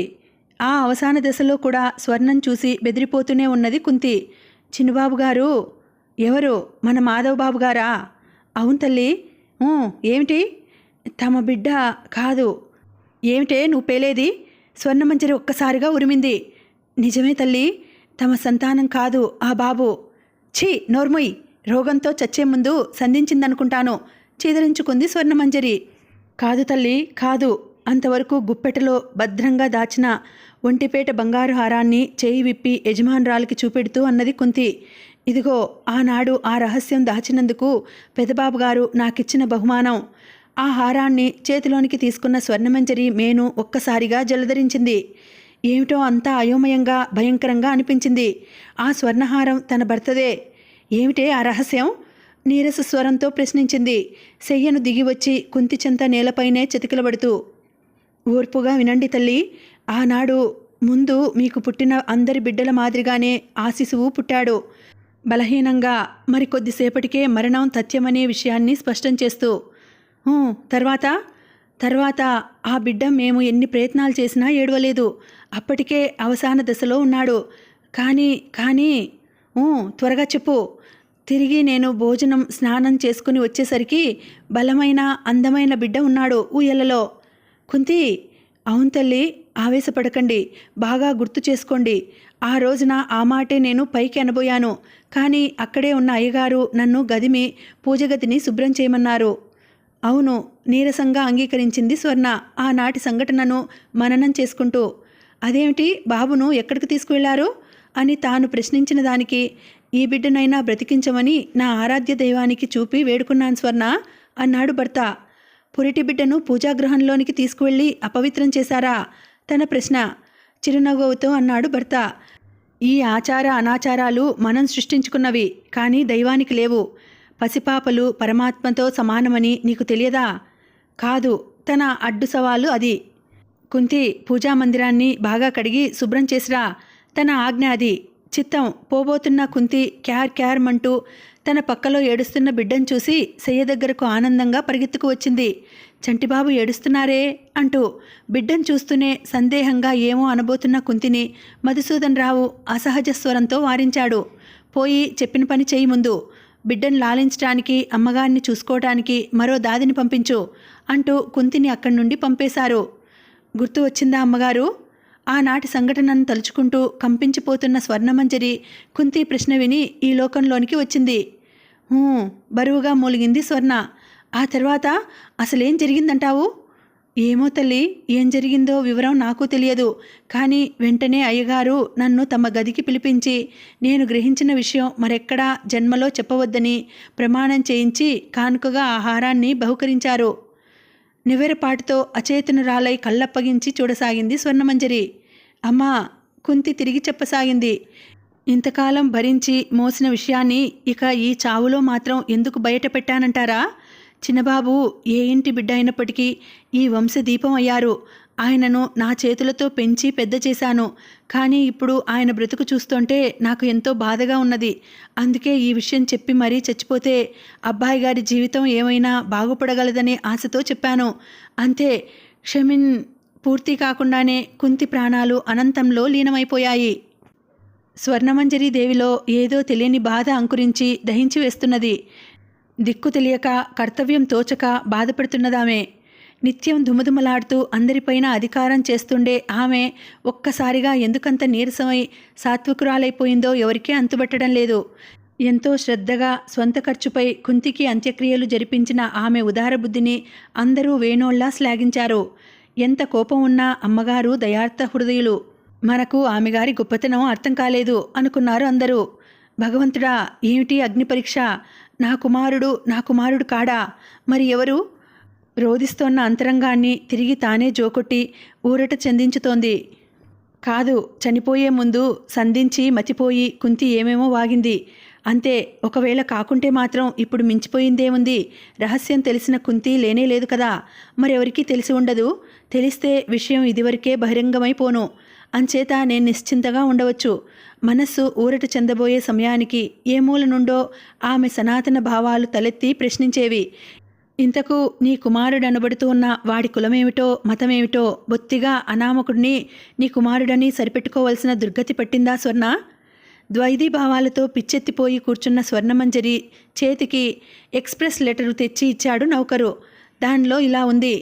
ఆ అవసాన దశలో కూడా స్వర్ణం చూసి బెదిరిపోతూనే ఉన్నది కుంతి. చిన్నబాబుగారు? ఎవరు? మన మాధవబాబు గారా? అవును తల్లి. ఏమిటి? తమ బిడ్డ కాదు. ఏమిటే నువ్వు పేలేది? స్వర్ణమంజరి ఒక్కసారిగా ఉరిమింది. నిజమే తల్లి, తమ సంతానం కాదు ఆ బాబు. ఛీ, నోర్ముయ్! రోగంతో చచ్చే ముందు సంధించిందనుకుంటాను చీదరించుకుంది స్వర్ణమంజరి. కాదు తల్లి, కాదు. అంతవరకు గుప్పెటలో భద్రంగా దాచిన ఒంటిపేట బంగారు హారాన్ని చేయి విప్పి యజమానురాలికి చూపెడుతూ అన్నది కుంతి. ఇదిగో ఆనాడు ఆ రహస్యం దాచినందుకు పెదబాబుగారు నాకిచ్చిన బహుమానం. ఆ హారాన్ని చేతిలోనికి తీసుకున్న స్వర్ణమంజరి మేను ఒక్కసారిగా జలధరించింది. ఏమిటో అంతా అయోమయంగా భయంకరంగా అనిపించింది. ఆ స్వర్ణహారం తన భర్తదే. ఏమిటే ఆ రహస్యం? నీరస స్వరంతో ప్రశ్నించింది, శయ్యను దిగివచ్చి కుంతి చెంత నేలపైనే చతికిలబడుతూ. ఓర్పుగా వినండి తల్లి, ఆనాడు ముందు మీకు పుట్టిన అందరి బిడ్డల మాదిరిగానే ఆ శిశువు పుట్టాడు. బలహీనంగా, మరికొద్దిసేపటికే మరణం తథ్యమనే విషయాన్ని స్పష్టం చేస్తూ. తర్వాత ఆ బిడ్డ మేము ఎన్ని ప్రయత్నాలు చేసినా ఏడవలేదు. అప్పటికే అవసాన దశలో ఉన్నాడు. కానీ త్వరగా చెప్పు. తిరిగి నేను భోజనం స్నానం చేసుకుని వచ్చేసరికి బలమైన అందమైన బిడ్డ ఉన్నాడు ఊయలలో. కుంతి! అవును తల్లి, ఆవేశపడకండి, బాగా గుర్తు చేసుకోండి. ఆ రోజున ఆ మాటే నేను పైకి అనబోయాను. కానీ అక్కడే ఉన్న అయ్యగారు నన్ను గదిమి పూజగదిని శుభ్రం చేయమన్నారు. అవును, నీరసంగా అంగీకరించింది స్వర్ణ ఆనాటి సంఘటనను మననం చేసుకుంటూ. అదేమిటి, బాబును ఎక్కడికి తీసుకువెళ్లారు అని తాను ప్రశ్నించిన దానికి, ఈ బిడ్డనైనా బ్రతికించమని నా ఆరాధ్య దైవానికి చూపి వేడుకున్నాను స్వర్ణ అన్నాడు భర్త. పురిటి బిడ్డను పూజాగృహంలోనికి తీసుకువెళ్ళి అపవిత్రం చేశారా? తన ప్రశ్న. చిరునవ్వుతో అన్నాడు భర్త. ఈ ఆచార అనాచారాలు మనం సృష్టించుకున్నవి, కానీ దైవానికి లేవు. పసిపాపలు పరమాత్మతో సమానమని నీకు తెలియదా? కాదు, తన అడ్డు సవాలు అది. కుంతి, పూజామందిరాన్ని బాగా కడిగి శుభ్రం చేసిరా, తన ఆజ్ఞ అది. చిత్తం. పోబోతున్న కుంతి క్యార్మంటూ తన పక్కలో ఏడుస్తున్న బిడ్డను చూసి శయ్య దగ్గరకు ఆనందంగా పరిగెత్తుకు వచ్చింది. చంటిబాబు ఏడుస్తున్నారే అంటూ బిడ్డను చూస్తూనే సందేహంగా ఏమో అనబోతున్న కుంతిని మధుసూదన్ రావు అసహజ స్వరంతో వారించాడు. పోయి చెప్పిన పని చేయి. ముందు బిడ్డను లాలించడానికి, అమ్మగారిని చూసుకోవటానికి మరో దాదిని పంపించు అంటూ కుంతిని అక్కడి నుండి పంపేశారు. గుర్తు వచ్చిందా అమ్మగారు? ఆనాటి సంఘటనను తలుచుకుంటూ కంపించిపోతున్న స్వర్ణమంజరి కుంతి ప్రశ్న విని ఈ లోకంలోనికి వచ్చింది. బరువుగా మూలిగింది స్వర్ణ. ఆ తర్వాత అసలేం జరిగిందంటావు? ఏమో తల్లి, ఏం జరిగిందో వివరం నాకు తెలియదు. కానీ వెంటనే అయ్యగారు నన్ను తమ గదికి పిలిపించి నేను గ్రహించిన విషయం మరెక్కడా జన్మలో చెప్పవద్దని ప్రమాణం చేయించి కానుకగా ఆహారాన్ని బహుకరించారు. నివ్వెరపాటుతో అచేతనురాలై కళ్ళప్పగించి చూడసాగింది స్వర్ణమంజరి. అమ్మా! కుంతి తిరిగి చెప్పసాగింది. ఇంతకాలం భరించి మోసిన విషయాన్ని ఇక ఈ చావులో మాత్రం ఎందుకు బయట పెట్టానంటారా? చిన్నబాబు ఏ ఇంటి బిడ్డ అయినప్పటికీ ఈ వంశదీపం అయ్యారు. ఆయనను నా చేతులతో పెంచి పెద్ద చేశాను. కానీ ఇప్పుడు ఆయన బ్రతుకు చూస్తుంటే నాకు ఎంతో బాధగా ఉన్నది. అందుకే ఈ విషయం చెప్పి మరీ చచ్చిపోతే అబ్బాయి గారి జీవితం ఏమైనా బాగుపడగలదనే ఆశతో చెప్పాను. అంతే. క్షమిన్. పూర్తి కాకుండానే కుంతి ప్రాణాలు అనంతంలో లీనమైపోయాయి. స్వర్ణమంజరి దేవిలో ఏదో తెలియని బాధ అంకురించి దహించి వేస్తున్నది. దిక్కు తెలియక, కర్తవ్యం తోచక బాధపడుతున్నదామె. నిత్యం దుమదుమలాడుతూ అందరిపైన అధికారం చేస్తుండే ఆమె ఒక్కసారిగా ఎందుకంత నీరసమై సాత్వికురాలైపోయిందో ఎవరికీ అంతుబట్టడం లేదు. ఎంతో శ్రద్ధగా స్వంత ఖర్చుపై కుంతికి అంత్యక్రియలు జరిపించిన ఆమె ఉదార బుద్ధిని అందరూ వేణోళ్లా శ్లాఘించారు. ఎంత కోపం ఉన్నా అమ్మగారు దయార్థ హృదయులు. మనకు ఆమెగారి గొప్పతనం అర్థం కాలేదు అనుకున్నారు అందరూ. భగవంతుడా, ఏమిటి అగ్ని పరీక్ష? నా కుమారుడు కాడా? మరి ఎవరు? రోధిస్తోన్న అంతరంగాన్ని తిరిగి తానే జోకొట్టి ఊరట చెందించుతోంది. కాదు, చనిపోయే ముందు సంధించి మతిపోయి కుంతి ఏమేమో వాగింది. అంతే. ఒకవేళ కాకుంటే మాత్రం ఇప్పుడు మించిపోయిందేముంది? రహస్యం తెలిసిన కుంతి లేనే లేదు కదా. మరెవరికీ తెలిసి ఉండదు. తెలిస్తే విషయం ఇదివరకే బహిరంగమైపోను. అంచేత నేను నిశ్చింతగా ఉండవచ్చు. మనస్సు ఊరట చెందబోయే సమయానికి ఏ మూల నుండో ఆమె సనాతన భావాలు తలెత్తి ప్రశ్నించేవి. ఇంతకు నీ కుమారుడనబడుతూ ఉన్న వాడి కులమేమిటో మతమేమిటో బొత్తిగా అనామకుడిని నీ కుమారుడని సరిపెట్టుకోవలసిన దుర్గతి పట్టిందా స్వర్ణ? ద్వైదీ భావాలతో పిచ్చెత్తిపోయి కూర్చున్న స్వర్ణమంజరి చేతికి ఎక్స్ప్రెస్ లెటరు తెచ్చి ఇచ్చాడు నౌకరు. దానిలో ఇలా ఉంది: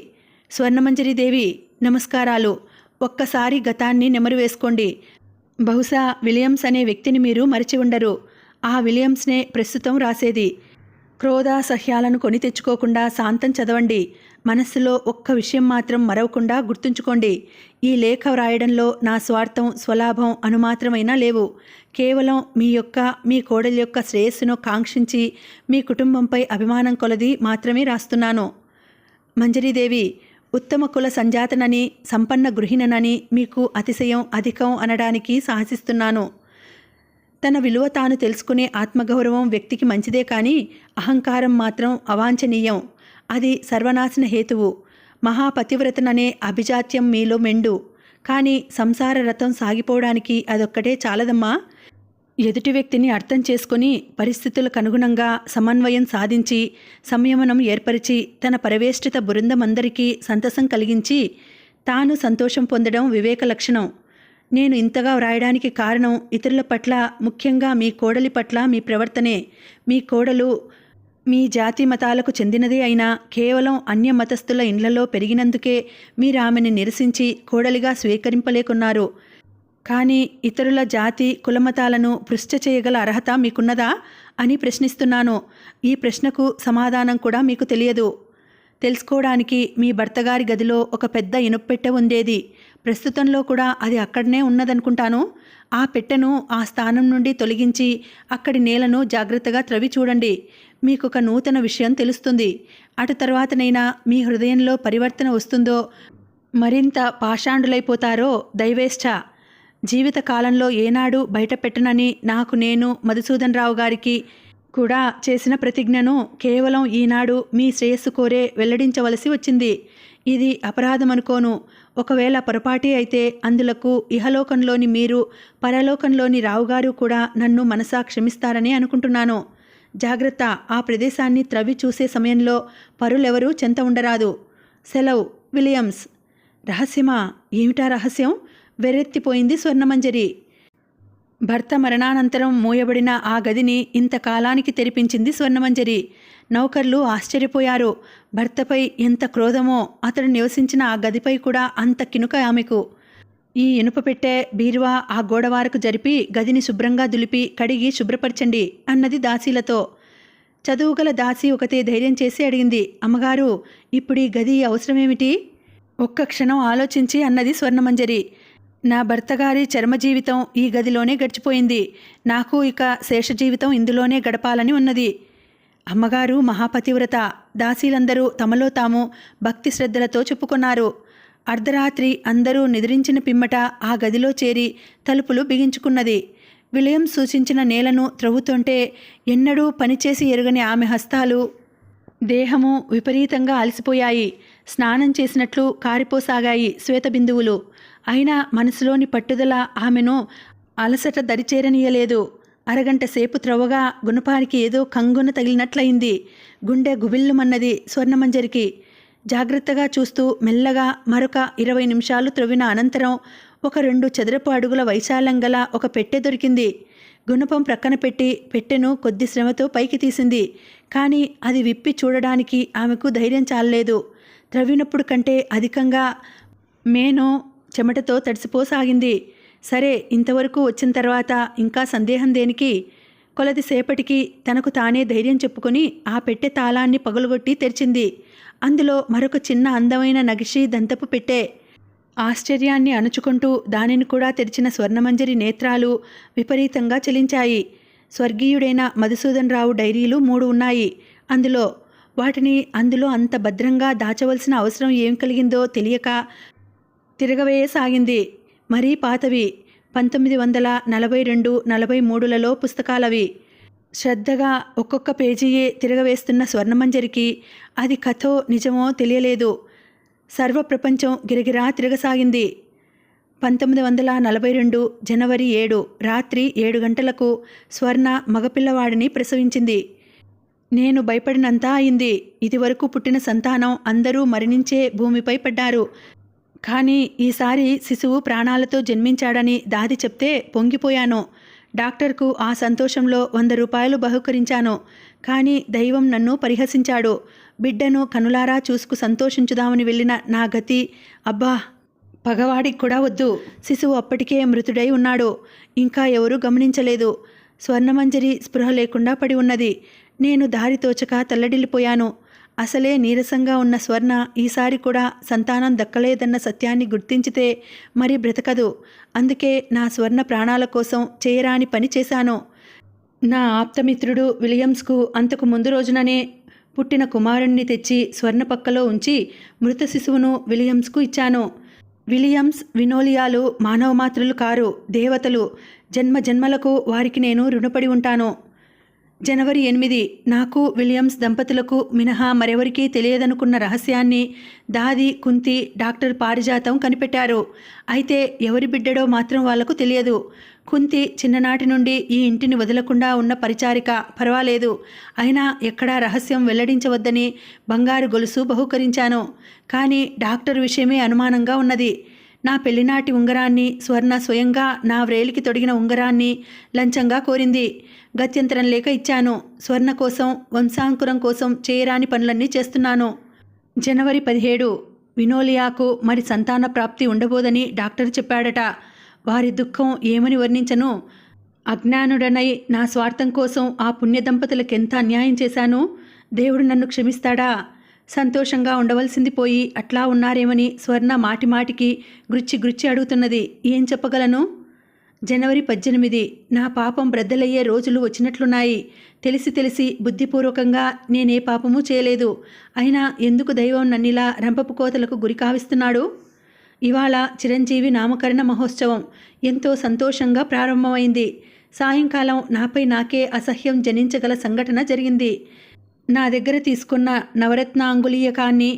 స్వర్ణమంజరి దేవి, నమస్కారాలు. ఒక్కసారి గతాన్ని నెమరు వేసుకోండి. బహుశా విలియమ్స్ అనే వ్యక్తిని మీరు మరిచి ఉండరు. ఆ విలియమ్స్నే ప్రస్తుతం రాసేది. క్రోధాసహ్యాలను కొని తెచ్చుకోకుండా శాంతం చదవండి. మనస్సులో ఒక్క విషయం మాత్రం మరవకుండా గుర్తుంచుకోండి. ఈ లేఖ వ్రాయడంలో నా స్వార్థం, స్వలాభం అనుమాత్రమైనా లేవు. కేవలం మీ కోడలి యొక్క శ్రేయస్సును కాంక్షించి మీ కుటుంబంపై అభిమానం కొలది మాత్రమే రాస్తున్నాను. మంజరీదేవి, ఉత్తమ కుల సంజాతనని, సంపన్న గృహిణనని మీకు అతిశయం అధికం అనడానికి సాహసిస్తున్నాను. తన విలువ తాను తెలుసుకునే ఆత్మగౌరవం వ్యక్తికి మంచిదే, కానీ అహంకారం మాత్రం అవాంఛనీయం. అది సర్వనాశన హేతువు. మహాపతివ్రతననే అభిజాత్యం మీలో మెండు. కానీ సంసార రథం సాగిపోవడానికి అదొక్కటే చాలదమ్మా. ఎదుటి వ్యక్తిని అర్థం చేసుకుని పరిస్థితులకు అనుగుణంగా సమన్వయం సాధించి సంయమనం ఏర్పరిచి తన పరవేష్టిత బృందమందరికీ సంతసం కలిగించి తాను సంతోషం పొందడం వివేక లక్షణం. నేను ఇంతగా వ్రాయడానికి కారణం ఇతరుల పట్ల, ముఖ్యంగా మీ కోడలి పట్ల మీ ప్రవర్తనే. మీ కోడలు మీ జాతి మతాలకు చెందినదే అయినా కేవలం అన్య మతస్థుల ఇండ్లలో పెరిగినందుకే మీరు ఆమెని నిరసించి కోడలిగా స్వీకరింపలేకున్నారు. కానీ ఇతరుల జాతి కులమతాలను పృష్ఠ చేయగల అర్హత మీకున్నదా అని ప్రశ్నిస్తున్నాను. ఈ ప్రశ్నకు సమాధానం కూడా మీకు తెలియదు. తెలుసుకోవడానికి మీ భర్తగారి గదిలో ఒక పెద్ద ఇనుప్పెట్టె ఉండేది. ప్రస్తుతంలో కూడా అది అక్కడనే ఉన్నదనుకుంటాను. ఆ పెట్టెను ఆ స్థానం నుండి తొలగించి అక్కడి నేలను జాగ్రత్తగా త్రవి చూడండి. మీకొక నూతన విషయం తెలుస్తుంది. అటు తర్వాతనైనా మీ హృదయంలో పరివర్తన వస్తుందో, మరింత పాషాండులైపోతారో దైవేష్ట. జీవిత కాలంలో ఏనాడు బయట పెట్టనని నేను మధుసూదన్ రావు గారికి కూడా చేసిన ప్రతిజ్ఞను కేవలం ఈనాడు మీ శ్రేయస్సు కోరే వెల్లడించవలసి వచ్చింది. ఇది అపరాధమనుకోను. ఒకవేళ పొరపాటే అయితే అందులకు ఇహలోకంలోని మీరు, పరలోకంలోని రావుగారు కూడా నన్ను మనసా క్షమిస్తారని అనుకుంటున్నాను. జాగ్రత్త. ఆ ప్రదేశాన్ని త్రవ్వి చూసే సమయంలో పరులెవరూ చెంత ఉండరాదు. సెలవు. విలియమ్స్. రహస్యమా? ఏమిటా రహస్యం? వెర్రెత్తిపోయింది స్వర్ణమంజరి. భర్త మరణానంతరం మూయబడిన ఆ గదిని ఇంతకాలానికి తెరిపించింది స్వర్ణమంజరి. నౌకర్లు ఆశ్చర్యపోయారు. భర్తపై ఎంత క్రోధమో, అతడు నివసించిన ఆ గదిపై కూడా అంత కినుక ఆమెకు. ఈ ఇనుప పెట్టె, బీరువా ఆ గోడవారకు జరిపి గదిని శుభ్రంగా దులిపి కడిగి శుభ్రపరచండి అన్నది దాసీలతో. చదువుగల దాసి ఒకతే ధైర్యం చేసి అడిగింది, అమ్మగారు, ఇప్పుడు ఈ గది అవసరమేమిటి? ఒక్క క్షణం ఆలోచించి అన్నది స్వర్ణమంజరి. నా భర్తగారి చర్మ జీవితం ఈ గదిలోనే గడిచిపోయింది. నాకు ఇక శేష జీవితం ఇందులోనే గడపాలని ఉన్నది. అమ్మగారు మహాపతివ్రత. దాసీలందరూ తమలో తాము భక్తి శ్రద్ధలతో చెప్పుకున్నారు. అర్ధరాత్రి అందరూ నిద్రించిన పిమ్మట ఆ గదిలో చేరి తలుపులు బిగించుకున్నది. విలియం సూచించిన నేలను త్రవ్వుతుంటే ఎన్నడూ పనిచేసి ఎరుగని ఆమె హస్తాలు దేహము విపరీతంగా అలసిపోయాయి. స్నానం చేసినట్లు కారిపోసాగాయి శ్వేతబిందువులు. అయినా మనసులోని పట్టుదల ఆమెను అలసట దరిచేరనీయలేదు. అరగంట సేపు త్రవ్వగా గుణపానికి ఏదో కంగున తగిలినట్లయింది. గుండె గుబిల్లుమన్నది స్వర్ణమంజరికి. జాగ్రత్తగా చూస్తూ మెల్లగా మరొక 20 నిమిషాలు త్రవ్విన అనంతరం ఒక 2 చదరపు అడుగుల వైశాల్యం గల ఒక పెట్టె దొరికింది. గుణపం ప్రక్కన పెట్టి పెట్టెను కొద్ది శ్రమతో పైకి తీసింది. కానీ అది విప్పి చూడడానికి ఆమెకు ధైర్యం చాలలేదు. త్రవ్వినప్పుడు కంటే అధికంగా మేను చెమటతో తడిసిపోసాగింది. సరే, ఇంతవరకు వచ్చిన తర్వాత ఇంకా సందేహం దేనికి? కొలదిసేపటికి తనకు తానే ధైర్యం చెప్పుకొని ఆ పెట్టె తాళాన్ని పగులగొట్టి తెరిచింది. అందులో మరొక చిన్న అందమైన నగిషి దంతపు పెట్టె. ఆశ్చర్యాన్ని అణుచుకుంటూ దానిని కూడా తెరిచిన స్వర్ణమంజరి నేత్రాలు విపరీతంగా చలించాయి. స్వర్గీయుడైన మధుసూదన్ రావు డైరీలు 3 ఉన్నాయి అందులో అంత భద్రంగా దాచవలసిన అవసరం ఏం కలిగిందో తెలియక తిరగవేయసాగింది. మరీ పాతవి, 1942-43లలో పుస్తకాలవి. శ్రద్ధగా ఒక్కొక్క పేజీయే తిరగవేస్తున్న స్వర్ణమంజరికి అది కథో నిజమో తెలియలేదు. సర్వప్రపంచం గిరగిరా తిరగసాగింది. 1942 జనవరి 7 రాత్రి 7 గంటలకు స్వర్ణ మగపిల్లవాడిని ప్రసవించింది. నేను భయపడినంతా అయింది. ఇదివరకు పుట్టిన సంతానం అందరూ మరణించే భూమిపై పడ్డారు. కానీ ఈసారి శిశువు ప్రాణాలతో జన్మించాడని దాది చెప్తే పొంగిపోయాను. డాక్టర్కు ఆ సంతోషంలో 100 రూపాయలు బహుకరించాను. కానీ దైవం నన్ను పరిహసించాడు. బిడ్డను కనులారా చూసుకు సంతోషించుదామని వెళ్ళిన నా గతి, అబ్బా, పగవాడికి కూడా వద్దు. శిశువు అప్పటికే మృతుడై ఉన్నాడు. ఇంకా ఎవరూ గమనించలేదు. స్వర్ణమంజరి స్పృహ లేకుండా పడి ఉన్నది. నేను దారి తోచక తల్లడిల్లిపోయాను. అసలే నీరసంగా ఉన్న స్వర్ణ ఈసారి కూడా సంతానం దక్కలేదన్న సత్యాన్ని గుర్తించితే మరి బ్రతకదు. అందుకే నా స్వర్ణ ప్రాణాల కోసం చేయరాని పని చేశాను. నా ఆప్తమిత్రుడు విలియమ్స్కు అంతకు ముందు రోజుననే పుట్టిన కుమారుణ్ణి తెచ్చి స్వర్ణ పక్కలో ఉంచి మృత శిశువును విలియమ్స్కు ఇచ్చాను. విలియమ్స్, వినోలియాలు మానవమాత్రులు కారు, దేవతలు. జన్మ జన్మలకు వారికి నేను రుణపడి ఉంటాను. జనవరి 8 నాకు విలియమ్స్ దంపతులకు మినహా మరెవరికీ తెలియదనుకున్న రహస్యాన్ని దాది, కుంతి, డాక్టర్ పారిజాతం కనిపెట్టారు. అయితే ఎవరి బిడ్డడో మాత్రం వాళ్లకు తెలియదు. కుంతి చిన్ననాటి నుండి ఈ ఇంటిని వదలకుండా ఉన్న పరిచారిక, పర్వాలేదు. అయినా ఎక్కడా రహస్యం వెల్లడించవద్దని బంగారు గొలుసు బహూకరించాను. కానీ డాక్టర్ విషయమే అనుమానంగా ఉన్నది. నా పెళ్లినాటి ఉంగరాన్ని, స్వర్ణ స్వయంగా నా వ్రేలికి తొడిగిన ఉంగరాన్ని లంచంగా కోరింది. గత్యంతరం లేక ఇచ్చాను. స్వర్ణ కోసం, వంశాంకురం కోసం చేయరాని పనులన్నీ చేస్తున్నాను. జనవరి 17 వినోలియాకు మరి సంతాన ప్రాప్తి ఉండబోదని డాక్టర్ చెప్పాడట. వారి దుఃఖం ఏమని వర్ణించను? అజ్ఞానుడనై నా స్వార్థం కోసం ఆ పుణ్య దంపతులకెంత అన్యాయం చేశాను. దేవుడు నన్ను క్షమిస్తాడా? సంతోషంగా ఉండవలసింది పోయి అట్లా ఉన్నారేమని స్వర్ణ మాటిమాటికి గుచ్చి అడుగుతున్నది. ఏం చెప్పగలను? జనవరి 18 నా పాపం బ్రద్దలయ్యే రోజులు వచ్చినట్లున్నాయి. తెలిసి బుద్ధిపూర్వకంగా నేనే పాపము చేయలేదు. అయినా ఎందుకు దైవం నన్నిలా రంపపు కోతలకు గురి కావిస్తున్నాడు? ఇవాళ చిరంజీవి నామకరణ మహోత్సవం ఎంతో సంతోషంగా ప్రారంభమైంది. సాయంకాలం నాపై నాకే అసహ్యం జనించగల సంఘటన జరిగింది. నా దగ్గర తీసుకున్న నవరత్నాంగులీయకాన్ని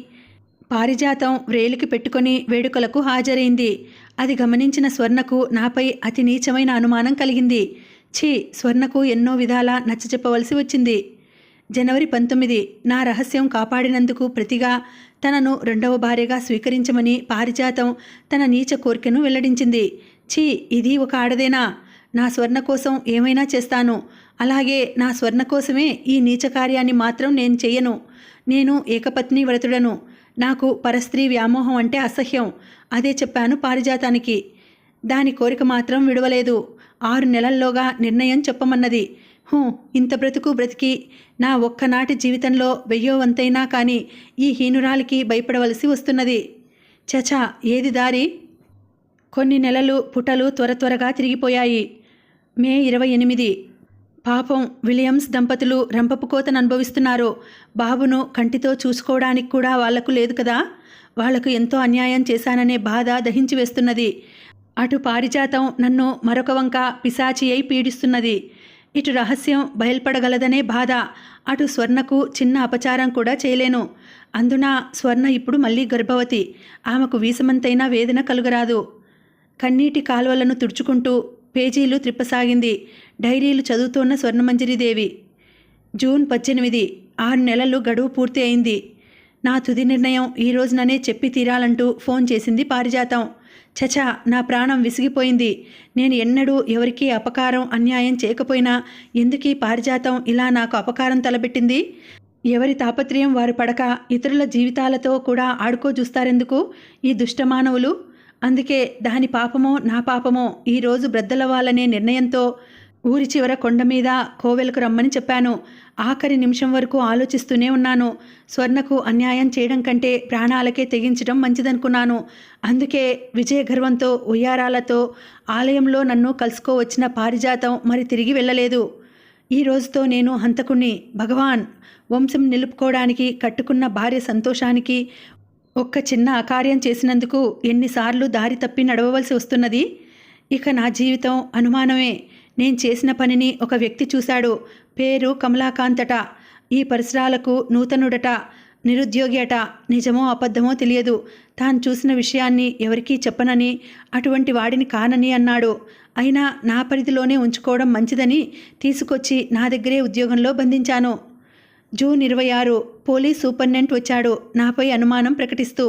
పారిజాతం వ్రేలికి పెట్టుకొని వేడుకలకు హాజరైంది. అది గమనించిన స్వర్ణకు నాపై అతి నీచమైన అనుమానం కలిగింది. స్వర్ణకు ఎన్నో విధాలా నచ్చచెప్పవలసి వచ్చింది. జనవరి 19 నా రహస్యం కాపాడినందుకు ప్రతిగా తనను 2వ భార్యగా స్వీకరించమని పారిజాతం తన నీచ కోరికను వెల్లడించింది. ఇది ఒక ఆడదేనా? నా స్వర్ణ కోసం ఏమైనా చేస్తాను. అలాగే నా స్వర్ణ కోసమే ఈ నీచ కార్యాన్ని మాత్రం నేను చెయ్యను. నేను ఏకపత్ని వ్రతుడను. నాకు పరస్త్రీ వ్యామోహం అంటే అసహ్యం. అదే చెప్పాను పారిజాతానికి. దాని కోరిక మాత్రం విడవలేదు. 6 నెలల్లోగా నిర్ణయం చెప్పమన్నది. ఇంత బ్రతికి నా ఒక్కనాటి జీవితంలో 1000వ వంతైనా కానీ ఈ హీనురాలికి భయపడవలసి వస్తున్నది. చచా, ఏది దారి? కొన్ని నెలలు పుటలు త్వరగా తిరిగిపోయాయి. మే 28 పాపం విలియమ్స్ దంపతులు రంపపు కోతను అనుభవిస్తున్నారు. బాబును కంటితో చూసుకోవడానికి కూడా వాళ్లకు లేదు కదా. వాళ్లకు ఎంతో అన్యాయం చేశాననే బాధ దహించి వేస్తున్నది. అటు పారిజాతం నన్ను మరొక వంక పిశాచి అయి పీడిస్తున్నది. ఇటు రహస్యం బయల్పడగలదనే బాధ, అటు స్వర్ణకు చిన్న అపచారం కూడా చేయలేను. అందున స్వర్ణ ఇప్పుడు మళ్ళీ గర్భవతి. ఆమెకు వీసమంతైనా వేదన కలుగరాదు. కన్నీటి కాలువలను తుడుచుకుంటూ పేజీలు త్రిప్పసాగింది. డైరీలు చదువుతోన్న స్వర్ణమంజరిదేవి. జూన్ 18, 6 నెలలు గడువు పూర్తి అయింది. నా తుది నిర్ణయం ఈ రోజుననే చెప్పి తీరాలంటూ ఫోన్ చేసింది పారిజాతం. చచా, నా ప్రాణం విసిగిపోయింది. నేను ఎన్నడూ ఎవరికీ అపకారం అన్యాయం చేయకపోయినా ఎందుకీ పారిజాతం ఇలా నాకు అపకారం తలబెట్టింది? ఎవరి తాపత్రయం వారు పడక ఇతరుల జీవితాలతో కూడా ఆడుకో చూస్తారెందుకు ఈ దుష్టమానవులు? అందుకే దాని పాపమో నా పాపమో ఈరోజు బ్రద్దలవాలనే నిర్ణయంతో ఊరి చివర కొండ మీద కోవెలకు రమ్మని చెప్పాను. ఆఖరి నిమిషం వరకు ఆలోచిస్తూనే ఉన్నాను. స్వర్ణకు అన్యాయం చేయడం కంటే ప్రాణాలకే తెగించడం మంచిదనుకున్నాను. అందుకే విజయగర్వంతో ఉయ్యారాలతో ఆలయంలో నన్ను కలుసుకోవచ్చిన పారిజాతం మరి తిరిగి వెళ్ళలేదు. ఈ రోజుతో నేను హంతకుణ్ణి. భగవాన్, వంశం నిలుపుకోవడానికి కట్టుకున్న భార్య సంతోషానికి ఒక్క చిన్న అకార్యం చేసినందుకు ఎన్నిసార్లు దారి తప్పి నడవవలసి వస్తున్నది. ఇక నా జీవితం అనుమానమే. నేను చేసిన పనిని ఒక వ్యక్తి చూశాడు. పేరు కమలాకాంతట. ఈ పరిసరాలకు నూతనుడట, నిరుద్యోగి అట. నిజమో అబద్ధమో తెలియదు. తాను చూసిన విషయాన్ని ఎవరికీ చెప్పనని, అటువంటి వాడిని కానని అన్నాడు. అయినా నా పరిధిలోనే ఉంచుకోవడం మంచిదని తీసుకొచ్చి నా దగ్గరే ఉద్యోగంలో బంధించాను. జూన్ 26, పోలీస్ సూపరింటెండెంట్ వచ్చాడు. నాపై అనుమానం ప్రకటిస్తూ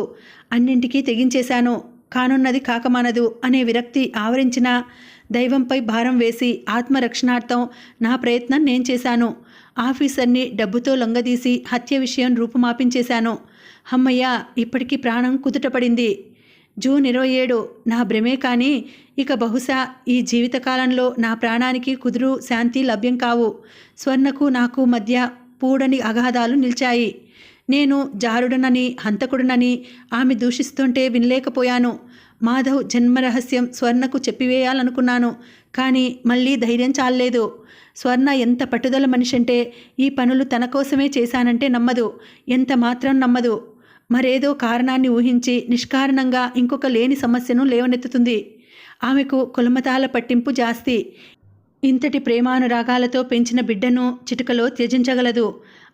అన్నింటికీ తెగించేశాను. కానున్నది కాకమానదు అనే విరక్తి ఆవరించిన దైవంపై భారం వేసి ఆత్మరక్షణార్థం నా ప్రయత్నం నేను చేశాను. ఆఫీసర్ని డబ్బుతో లొంగదీసి హత్య విషయం రూపుమాపించేశాను. అమ్మయ్య, ఇప్పటికీ ప్రాణం కుదుటపడింది. జూన్ 27, నా భ్రమే కానీ ఇక బహుశా ఈ జీవితకాలంలో నా ప్రాణానికి కుదురు శాంతి లభ్యం కావు. స్వర్ణకు నాకు మధ్య పూడని అగాధాలు నిలిచాయి. నేను జారుడనని, హంతకుడనని ఆమె దూషిస్తుంటే వినలేకపోయాను. మాధవ్ జన్మరహస్యం స్వర్ణకు చెప్పివేయాలనుకున్నాను. కానీ మళ్ళీ ధైర్యం చాలలేదు. స్వర్ణ ఎంత పట్టుదల మనిషి అంటే ఈ పనులు తన కోసమే చేశానంటే నమ్మదు. ఎంత మాత్రం నమ్మదు. మరేదో కారణాన్ని ఊహించి నిష్కారణంగా ఇంకొక లేని సమస్యను లేవనెత్తుతుంది. ఆమెకు కులమతాల పట్టింపు జాస్తి. ఇంతటి ప్రేమానురాగాలతో పెంచిన బిడ్డను చిటికలో త్యజించగలదు.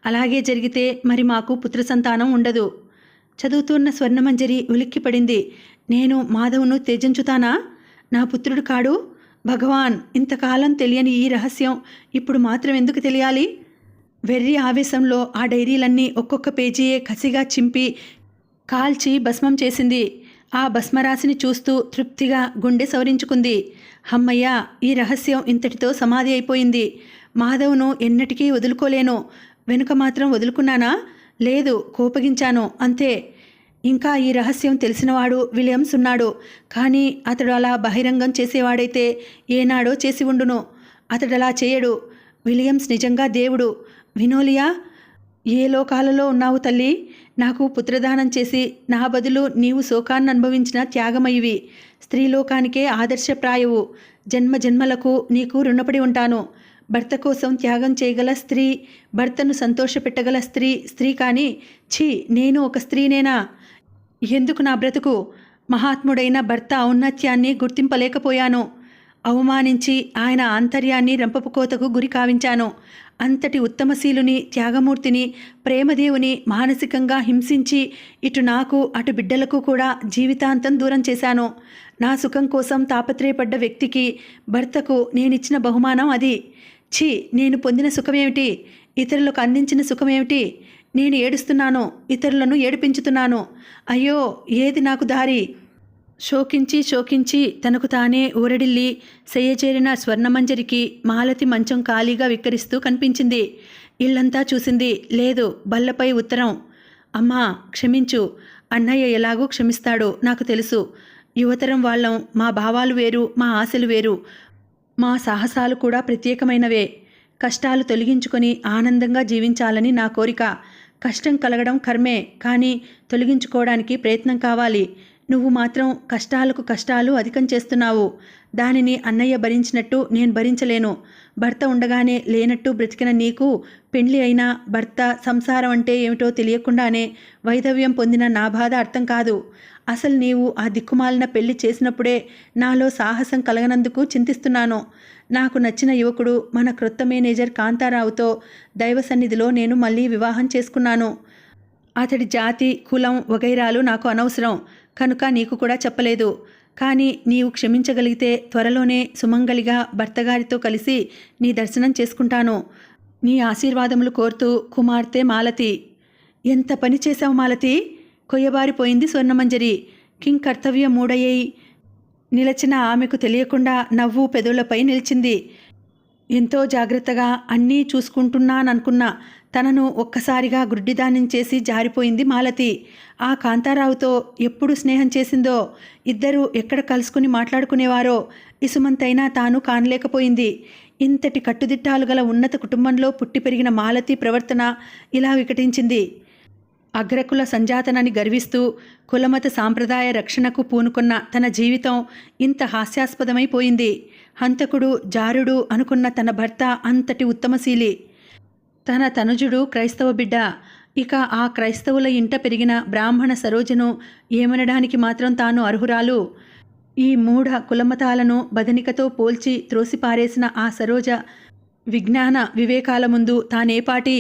అలాగే జరిగితే మరి మాకు పుత్ర సంతానం ఉండదు. చదువుతున్న స్వర్ణమంజరి ఉలిక్కిపడింది. నేను మాధవ్ను త్యజించుతానా? నా పుత్రుడు కాడు. భగవాన్, ఇంతకాలం తెలియని ఈ రహస్యం ఇప్పుడు మాత్రం ఎందుకు తెలియాలి? వెర్రి ఆవేశంలో ఆ డైరీలన్నీ ఒక్కొక్క పేజీయే కసిగా చింపి కాల్చి భస్మం చేసింది. ఆ భస్మరాశిని చూస్తూ తృప్తిగా గుండె సవరించుకుంది. హమ్మయ్య, ఈ రహస్యం ఇంతటితో సమాధి అయిపోయింది. మాధవ్ను ఎన్నటికీ వదులుకోలేను. వెనుక మాత్రం వదులుకున్నానా? లేదు, కోపగించాను అంతే. ఇంకా ఈ రహస్యం తెలిసినవాడు విలియమ్స్ ఉన్నాడు. కానీ అతడు అలా బహిరంగం చేసేవాడైతే ఏనాడో చేసి ఉండును. అతడలా చేయడు. విలియమ్స్ నిజంగా దేవుడు. వినోలియా, ఏ లోకాలలో ఉన్నావు తల్లి? నాకు పుత్రదానం చేసి నా బదులు నీవు శోకాన్ని అనుభవించిన త్యాగమయివి. స్త్రీలోకానికే ఆదర్శప్రాయవు. జన్మ జన్మలకు నీకు రుణపడి ఉంటాను. భర్త కోసం త్యాగం చేయగల స్త్రీ, భర్తను సంతోషపెట్టగల స్త్రీ స్త్రీ కానీ ఛీ, నేను ఒక స్త్రీనేనా? ఎందుకు నా బ్రతుకు? మహాత్ముడైన భర్త ఔన్నత్యాన్ని గుర్తింపలేకపోయాను. అవమానించి ఆయన ఆంతర్యాన్ని రంపపుకోతకు గురి కావించాను. అంతటి ఉత్తమశీలుని, త్యాగమూర్తిని, ప్రేమదేవుని మానసికంగా హింసించి ఇటు నాకు అటు బిడ్డలకు కూడా జీవితాంతం దూరం చేశాను. నా సుఖం కోసం తాపత్రయపడ్డ వ్యక్తికి, భర్తకు నేనిచ్చిన బహుమానం అది. ఛీ, నేను పొందిన సుఖమేమిటి? ఇతరులకు అందించిన సుఖమేమిటి? నేను ఏడుస్తున్నాను, ఇతరులను ఏడిపించుతున్నాను. అయ్యో, ఏది నాకు దారి? శోకించి శోకించి తనకు తానే ఊరడిల్లి సెయ్యచేరిన స్వర్ణమంజరికి మాలతి మంచం ఖాళీగా విక్కరిస్తూ కనిపించింది. ఇల్లంతా చూసింది. లేదు, బల్లపై ఉత్తరం. అమ్మా, క్షమించు. అన్నయ్య ఎలాగూ క్షమిస్తాడో నాకు తెలుసు. యువతరం వాళ్ళం. మా భావాలు వేరు, మా ఆశలు వేరు. మా సాహసాలు కూడా ప్రత్యేకమైనవే. కష్టాలు తొలగించుకొని ఆనందంగా జీవించాలని నా కోరిక. కష్టం కలగడం కర్మే, కానీ తొలగించుకోవడానికి ప్రయత్నం కావాలి. నువ్వు మాత్రం కష్టాలకు కష్టాలు అధికం చేస్తున్నావు. దానిని అన్నయ్య భరించినట్టు నేను భరించలేను. భర్త ఉండగానే లేనట్టు బ్రతికిన నీకు పెండ్లి అయినా భర్త సంసారం అంటే ఏమిటో తెలియకుండానే వైధవ్యం పొందిన నా బాధ అర్థం కాదు. అసలు నీవు ఆ దిక్కుమాలిన పెళ్లి చేసినప్పుడే నాలో సాహసం కలగనందుకు చింతిస్తున్నాను. నాకు నచ్చిన యువకుడు మన క్రొత్త మేనేజర్ కాంతారావుతో దైవ సన్నిధిలో నేను మళ్ళీ వివాహం చేసుకున్నాను. అతడి జాతి, కులం వగైరాలు నాకు అనవసరం కనుక నీకు కూడా చెప్పలేదు. కానీ నీవు క్షమించగలిగితే త్వరలోనే సుమంగలిగా భర్తగారితో కలిసి నీ దర్శనం చేసుకుంటాను. నీ ఆశీర్వాదములు కోరుతూ కుమార్తె మాలతి. ఎంత పని చేశావు మాలతి? కొయ్యబారిపోయింది స్వర్ణమంజరి. కింకర్తవ్య మూడయ్యి నిలచిన ఆమెకు తెలియకుండా నవ్వు పెదవులపై నిలిచింది. ఎంతో జాగ్రత్తగా అన్నీ చూసుకుంటున్నాననుకున్న తనను ఒక్కసారిగా గుడ్డిదానం చేసి జారిపోయింది మాలతి. ఆ కాంతారావుతో ఎప్పుడు స్నేహం చేసిందో, ఇద్దరూ ఎక్కడ కలుసుకుని మాట్లాడుకునేవారో ఇసుమంతైనా తాను కానలేకపోయింది. ఇంతటి కట్టుదిట్టాలు గల ఉన్నత కుటుంబంలో పుట్టి పెరిగిన మాలతి ప్రవర్తన ఇలా వికటించింది. అగ్రకుల సంజాతనని గర్విస్తూ కులమత సాంప్రదాయ రక్షణకు పూనుకున్న తన జీవితం ఇంత హాస్యాస్పదమైపోయింది. హంతకుడు, జారుడు అనుకున్న తన భర్త అంతటి ఉత్తమశీలి. తన తనుజుడు క్రైస్తవ బిడ్డ. ఇక ఆ క్రైస్తవుల ఇంట పెరిగిన బ్రాహ్మణ సరోజను ఏమనడానికి మాత్రం తాను అర్హురాలు. ఈ మూఢ కులమతాలను బదనికతో పోల్చి త్రోసిపారేసిన ఆ సరోజ విజ్ఞాన వివేకాల ముందు తానేపాటి?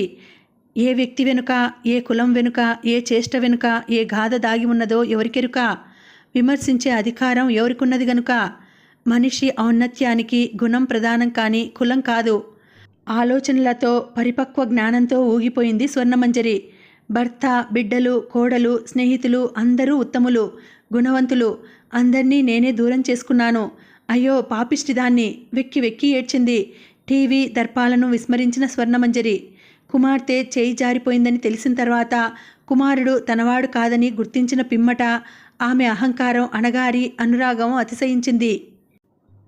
ఏ వ్యక్తి వెనుక, ఏ కులం వెనుక, ఏ చేష్ట వెనుక ఏ గాథ దాగి ఉన్నదో ఎవరికెరుక? విమర్శించే అధికారం ఎవరికున్నది గనుక? మనిషి ఔన్నత్యానికి గుణం ప్రధానం కానీ కులం కాదు. ఆలోచనలతో పరిపక్వ జ్ఞానంతో ఊగిపోయింది స్వర్ణమంజరి. భర్త, బిడ్డలు, కోడలు, స్నేహితులు అందరూ ఉత్తములు, గుణవంతులు. అందర్నీ నేనే దూరం చేసుకున్నాను. అయ్యో పాపిష్టిదాన్ని! వెక్కి వెక్కి ఏడ్చింది. టీవీ దర్పాలను విస్మరించిన స్వర్ణమంజరి. కుమార్తె చేయి జారిపోయిందని తెలిసిన తర్వాత కుమారుడు తనవాడు కాదని గుర్తించిన పిమ్మట ఆమె అహంకారం, అణగారి అనురాగం అతిశయించింది.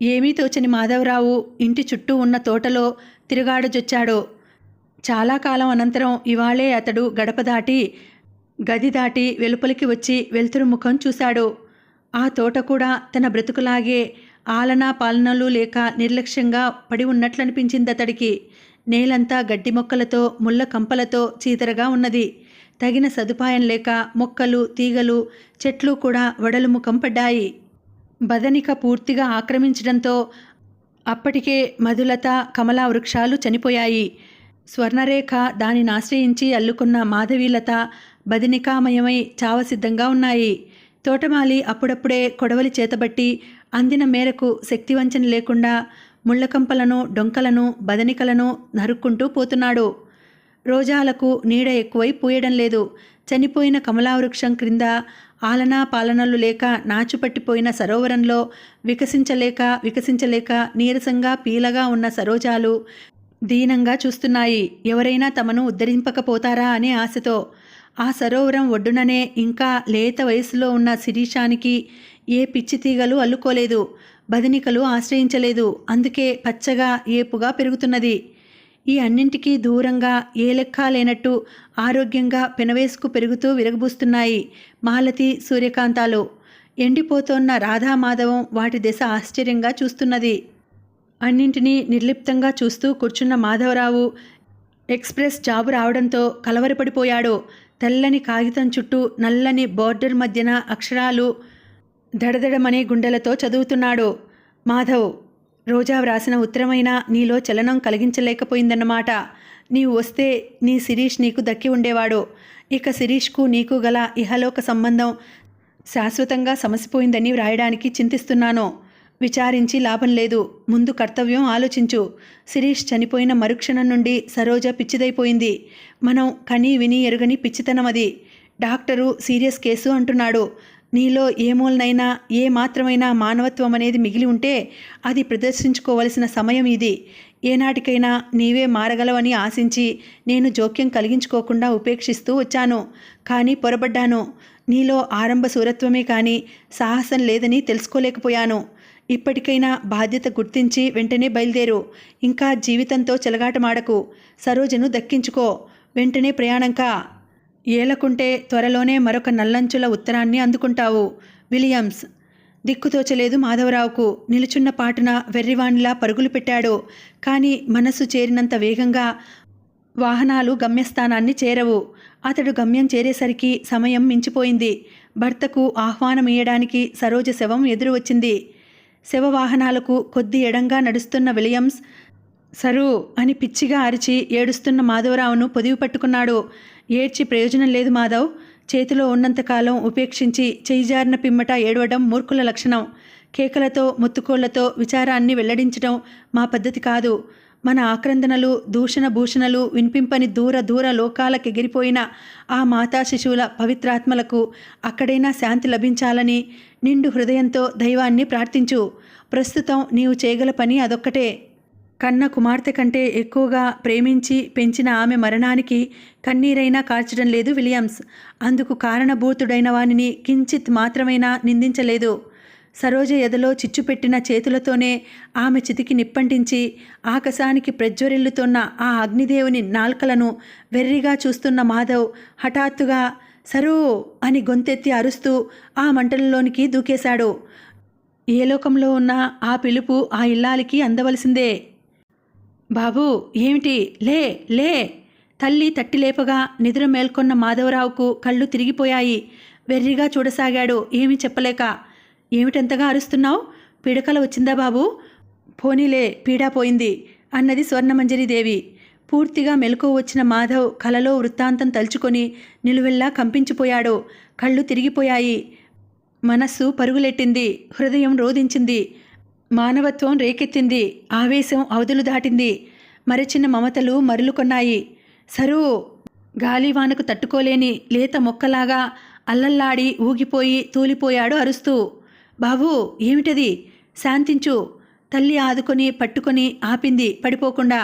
ఏమీ తోచని మాధవరావు ఇంటి చుట్టూ ఉన్న తోటలో తిరుగాడజొచ్చాడు. చాలా కాలం అనంతరం ఇవాళే అతడు గడప దాటి, గది దాటి వెలుపలికి వచ్చి వెలుతురు ముఖం చూశాడు. ఆ తోట కూడా తన బ్రతుకులాగే ఆలనా పాలనలు లేక నిర్లక్ష్యంగా పడి ఉన్నట్లనిపించింది అతడికి. నేలంతా గడ్డి మొక్కలతో, ముళ్ళ కంపలతో చీదరగా ఉన్నది. తగిన సదుపాయం లేక మొక్కలు, తీగలు, చెట్లు కూడా వడలు ముఖం పడ్డాయి. బదనిక పూర్తిగా ఆక్రమించడంతో అప్పటికే మధులత, కమలా వృక్షాలు చనిపోయాయి. స్వర్ణరేఖ దానిని ఆశ్రయించి అల్లుకున్న మాధవీలత బదనికామయమై చావసిద్ధంగా ఉన్నాయి. తోటమాలి అప్పుడప్పుడే కొడవలి చేతబట్టి అందిన మేరకు శక్తివంచన లేకుండా ముళ్ళకంపలను, డొంకలను, బదనికలను నరుక్కుంటూ పోతున్నాడు. రోజాలకు నీడ ఎక్కువై పూయడం లేదు. చనిపోయిన కమలావృక్షం క్రింద ఆలనా పాలనలు లేక నాచుపట్టిపోయిన సరోవరంలో వికసించలేక నీరసంగా పీలగా ఉన్న సరోజాలు దీనంగా చూస్తున్నాయి. ఎవరైనా తమను ఉద్ధరింపకపోతారా అనే ఆశతో. ఆ సరోవరం ఒడ్డుననే ఇంకా లేత వయసులో ఉన్న శిరీషానికి ఏ పిచ్చి తీగలు అల్లుకోలేదు, బదనికలు ఆశ్రయించలేదు. అందుకే పచ్చగా ఏపుగా పెరుగుతున్నది. ఈ అన్నింటికీ దూరంగా ఏ లెక్క లేనట్టు ఆరోగ్యంగా పెనవేసుకు పెరుగుతూ విరగబూస్తున్నాయి మాలతి, సూర్యకాంతాలు. ఎండిపోతోన్న రాధామాధవం వాటి దశ ఆశ్చర్యంగా చూస్తున్నది. అన్నింటినీ నిర్లిప్తంగా చూస్తూ కూర్చున్న మాధవరావు ఎక్స్ప్రెస్ జాబు రావడంతో కలవరపడిపోయాడు. తెల్లని కాగితం చుట్టూ నల్లని బోర్డర్ మధ్యన అక్షరాలు దడదడమనే గుండెలతో చదువుతున్నాడు. మాధవ్, రోజా వ్రాసిన ఉత్తరమైనా నీలో చలనం కలిగించలేకపోయిందన్నమాట. నీవు వస్తే నీ శిరీష్ నీకు దక్కి ఉండేవాడు. ఇక శిరీష్కు నీకు గల ఇహలోక సంబంధం శాశ్వతంగా సమసిపోయిందని వ్రాయడానికి చింతిస్తున్నాను. విచారించి లాభం లేదు. ముందు కర్తవ్యం ఆలోచించు. శిరీష్ చనిపోయిన మరుక్షణం నుండి సరోజ పిచ్చిదైపోయింది. మనం కని విని ఎరుగని పిచ్చితనం అది. డాక్టరు సీరియస్ కేసు అంటున్నాడు. నీలో ఏ మూలనైనా ఏ మాత్రమైనా మానవత్వం అనేది మిగిలి ఉంటే అది ప్రదర్శించుకోవలసిన సమయం ఇది. ఏనాటికైనా నీవే మారగలవని ఆశించి నేను జోక్యం కలిగించుకోకుండా ఉపేక్షిస్తూ వచ్చాను. కానీ పొరబడ్డాను. నీలో ఆరంభ సూరత్వమే కానీ సాహసం లేదని తెలుసుకోలేకపోయాను. ఇప్పటికైనా బాధ్యత గుర్తించి వెంటనే బయలుదేరు. ఇంకా జీవితంతో చెలగాటమాడకు. సరోజను దక్కించుకో. వెంటనే ప్రయాణంకా. ఏలకుంటే త్వరలోనే మరొక నల్లంచుల ఉత్తరాన్ని అందుకుంటావు. విలియమ్స్. దిక్కుతోచలేదు మాధవరావుకు. నిలుచున్న పాటున వెర్రివాణిలా పరుగులు పెట్టాడు. కానీ మనస్సు చేరినంత వేగంగా వాహనాలు గమ్యస్థానాన్ని చేరవు. అతడు గమ్యం చేరేసరికి సమయం మించిపోయింది. భర్తకు ఆహ్వానమియ్యడానికి సరోజ శవం ఎదురు వచ్చింది. శవవాహనాలకు కొద్ది ఎడంగా నడుస్తున్న విలియమ్స్ సరు అని పిచ్చిగా అరిచి ఏడుస్తున్న మాధవరావును పొదివి పట్టుకున్నాడు. ఏడ్చి ప్రయోజనం లేదు మాధవ్. చేతిలో ఉన్నంతకాలం ఉపేక్షించి చేయిజారిన పిమ్మట ఏడవడం మూర్ఖుల లక్షణం. కేకలతో మొత్తుకోళ్లతో విచారాన్ని వెల్లడించడం మా పద్ధతి కాదు. మన ఆక్రందనలు దూషణ భూషణలు వినిపింపని దూర దూర లోకాలకెగిరిపోయిన ఆ మాతా శిశువుల పవిత్రాత్మలకు అక్కడైనా శాంతి లభించాలని నిండు హృదయంతో దైవాన్ని ప్రార్థించు. ప్రస్తుతం నీవు చేయగల పని అదొక్కటే. కన్న కుమార్తె కంటే ఎక్కువగా ప్రేమించి పెంచిన ఆమె మరణానికి కన్నీరైనా కార్చడం లేదు విలియమ్స్. అందుకు కారణభూతుడైన వానిని కించిత్ మాత్రమైనా నిందించలేదు. సరోజ ఎదలో చిచ్చుపెట్టిన చేతులతోనే ఆమె చితికి నిప్పంటించి ఆకాశానికి ప్రజ్వరిల్లుతున్న ఆ అగ్నిదేవుని నాల్కలను వెర్రిగా చూస్తున్న మాధవ్ హఠాత్తుగా సరూ అని గొంతెత్తి అరుస్తూ ఆ మంటలలోనికి దూకేశాడు. ఏ లోకంలో ఉన్న ఆ పిలుపు ఆ ఇల్లాలికి అందవలసిందే. బాబూ, ఏమిటి? లే లే! తల్లి తట్టి లేపగా నిద్ర మేల్కొన్న మాధవరావుకు కళ్ళు తిరిగిపోయాయి. వెర్రిగా చూడసాగాడు, ఏమీ చెప్పలేక. ఏమిటంతగా అరుస్తున్నావు? పీడకల వచ్చిందా బాబూ? పోనీలే, పీడా పోయింది అన్నది స్వర్ణమంజరీదేవి. పూర్తిగా మెలకువ వచ్చిన మాధవ్ కలలో వృత్తాంతం తలుచుకొని నిలువెల్లా కంపించిపోయాడు. కళ్ళు తిరిగిపోయాయి. మనస్సు పరుగులెట్టింది. హృదయం రోధించింది. మానవత్వం రేకెత్తింది. ఆవేశం అవధులు దాటింది. మరచిన మమతలు మరులు కొన్నాయి. సరూ గాలివానకు తట్టుకోలేని లేత మొక్కలాగా అల్లల్లాడి ఊగిపోయి తూలిపోయాడు అరుస్తూ. బాబూ, ఏమిటది? శాంతించు. తల్లి ఆదుకొని పట్టుకొని ఆపింది పడిపోకుండా.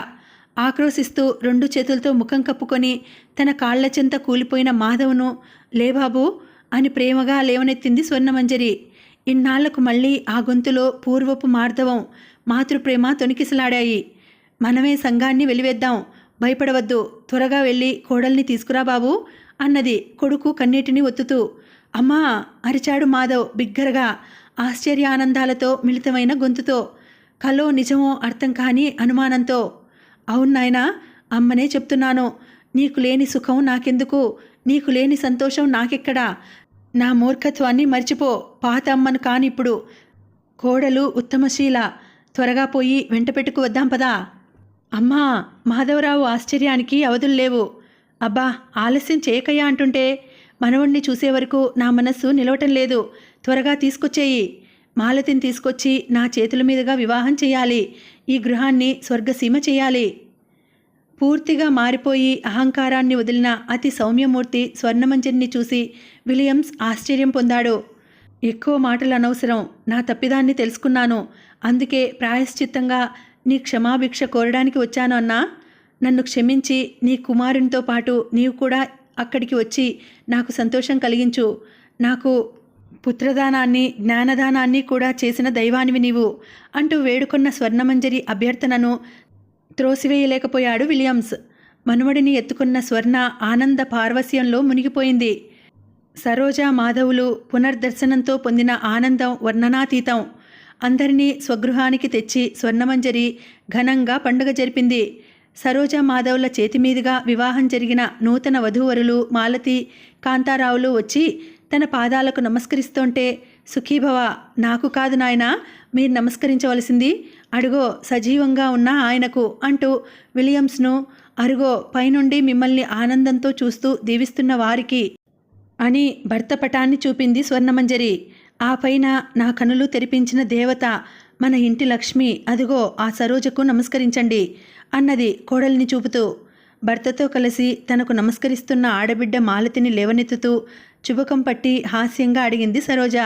ఆక్రోశిస్తూ రెండు చేతులతో ముఖం కప్పుకొని తన కాళ్ల చెంత కూలిపోయిన మాధవ్ను లేబాబూ అని ప్రేమగా లేవనెత్తింది స్వర్ణమంజరి. ఇన్నాళ్లకు మళ్ళీ ఆ గొంతులో పూర్వపు మార్దవం మాతృప్రేమ తొణికిసలాడాయి. మనమే సంఘాన్ని వెలివేద్దాం, భయపడవద్దు, త్వరగా వెళ్ళి కోడల్ని తీసుకురా బాబూ అన్నది కొడుకు కన్నీటిని ఒత్తుతూ. అమ్మా అరిచాడు మాధవ్ బిగ్గరగా, ఆశ్చర్యానందాలతో మిళితమైన గొంతుతో, కలో నిజమో అర్థం కాని అనుమానంతో. అవును నాయనా, అమ్మనే చెప్తున్నాను. నీకు లేని సుఖం నాకెందుకు? నీకు లేని సంతోషం నాకెక్కడా? నా మూర్ఖత్వాన్ని మర్చిపో. పాత అమ్మను కానిప్పుడు. కోడలు ఉత్తమశీల. త్వరగా పోయి వెంట పెట్టుకు వద్దాం పదా. అమ్మా! మాధవరావు ఆశ్చర్యానికి అవధుల్లేవు. అబ్బా, ఆలస్యం చేయకయ్యా అంటుంటే మనవణ్ణి చూసే వరకు నా మనస్సు నిలవటం లేదు. త్వరగా తీసుకొచ్చేయి. మాలతిని తీసుకొచ్చి నా చేతుల మీదుగా వివాహం చేయాలి. ఈ గృహాన్ని స్వర్గసీమ చేయాలి. పూర్తిగా మారిపోయి అహంకారాన్ని వదిలిన అతి సౌమ్యమూర్తి స్వర్ణమంజరిని చూసి విలియమ్స్ ఆశ్చర్యం పొందాడు. ఎక్కువ మాటలు అనవసరం. నా తప్పిదాన్ని తెలుసుకున్నాను. అందుకే ప్రాయశ్చిత్తంగా నీ క్షమాభిక్ష కోరడానికి వచ్చాను అన్నా. నన్ను క్షమించి నీ కుమారునితో పాటు నీవు కూడా అక్కడికి వచ్చి నాకు సంతోషం కలిగించు. నాకు పుత్రదానాన్ని జ్ఞానదానాన్ని కూడా చేసిన దైవానివి నీవు అంటూ వేడుకొన్న స్వర్ణమంజరి అభ్యర్థనను త్రోసివేయలేకపోయాడు విలియమ్స్. మనుమడిని ఎత్తుకున్న స్వర్ణ ఆనంద పార్వస్యంలో మునిగిపోయింది. సరోజ మాధవులు పునర్దర్శనంతో పొందిన ఆనందం వర్ణనాతీతం. అందరినీ స్వగృహానికి తెచ్చి స్వర్ణమంజరి ఘనంగా పండుగ జరిపింది. సరోజ మాధవుల చేతిమీదుగా వివాహం జరిగిన నూతన వధూవరులు మాలతి, కాంతారావులు వచ్చి తన పాదాలకు నమస్కరిస్తుంటే, సుఖీభవ, నాకు కాదు నాయనా మీరు నమస్కరించవలసింది, అడుగో సజీవంగా ఉన్న ఆయనకు అంటూ విలియమ్స్ను అరుగో పైనుండి మిమ్మల్ని ఆనందంతో చూస్తూ దీవిస్తున్న వారికి అని భర్త పటాన్ని చూపింది స్వర్ణమంజరి. ఆ పైన నా కనులు తెరిపించిన దేవత మన ఇంటి లక్ష్మి, అదిగో ఆ సరోజకు నమస్కరించండి అన్నది కోడల్ని చూపుతూ. భర్తతో కలిసి తనకు నమస్కరిస్తున్న ఆడబిడ్డ మాలతిని లేవనెత్తుతూ చుబకం పట్టి హాస్యంగా అడిగింది సరోజ.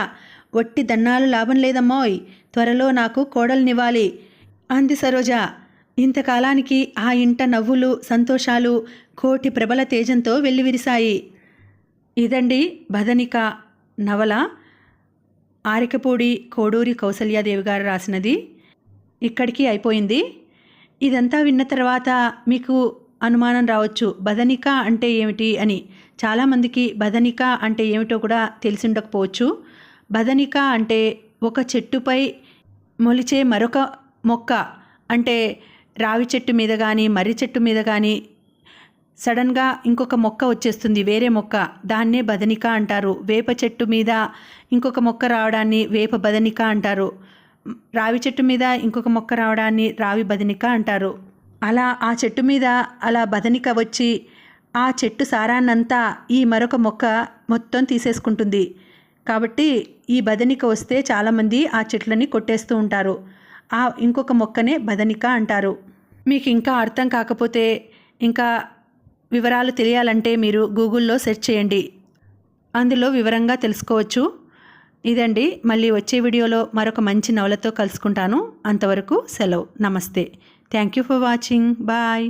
ఒట్టి దన్నాలు లాభం లేదమ్మోయ్, త్వరలో నాకు కోడల్నివ్వాలి అంది సరోజ. ఇంతకాలానికి ఆ ఇంట నవ్వులు సంతోషాలు కోటి ప్రబల తేజంతో వెల్లివిరిశాయి. ఇదండి బదనిక నవల. ఆరికపూడి కోడూరి కౌసల్యాదేవి గారు రాసినది. ఇక్కడికి అయిపోయింది. ఇదంతా విన్న తర్వాత మీకు అనుమానం రావచ్చు, బదనిక అంటే ఏమిటి అని. చాలామందికి బదనిక అంటే ఏమిటో కూడా తెలిసి ఉండకపోవచ్చు. బదనిక అంటే ఒక చెట్టుపై మొలిచే మరొక మొక్క, అంటే రావి చెట్టు మీద కానీ మర్రి చెట్టు మీద కానీ సడన్గా ఇంకొక మొక్క వచ్చేస్తుంది, వేరే మొక్క, దాన్నే బదనిక అంటారు. వేప చెట్టు మీద ఇంకొక మొక్క రావడాన్ని వేప బదనిక అంటారు. రావి చెట్టు మీద ఇంకొక మొక్క రావడాన్ని రావి బదనిక అంటారు. అలా ఆ చెట్టు మీద అలా బదనిక వచ్చి ఆ చెట్టు సారాన్నంతా ఈ మరొక మొక్క మొత్తం తీసేసుకుంటుంది. కాబట్టి ఈ బదనిక వస్తే చాలామంది ఆ చెట్లని కొట్టేస్తూ ఉంటారు. ఆ ఇంకొక మొక్కనే బదనిక అంటారు. మీకు ఇంకా అర్థం కాకపోతే, ఇంకా వివరాలు తెలియాలంటే మీరు గూగుల్లో సెర్చ్ చేయండి, అందులో వివరంగా తెలుసుకోవచ్చు. ఇదండి, మళ్ళీ వచ్చే వీడియోలో మరొక మంచి నవలతో కలుసుకుంటాను. అంతవరకు సెలవు. నమస్తే. Thank you for watching. Bye.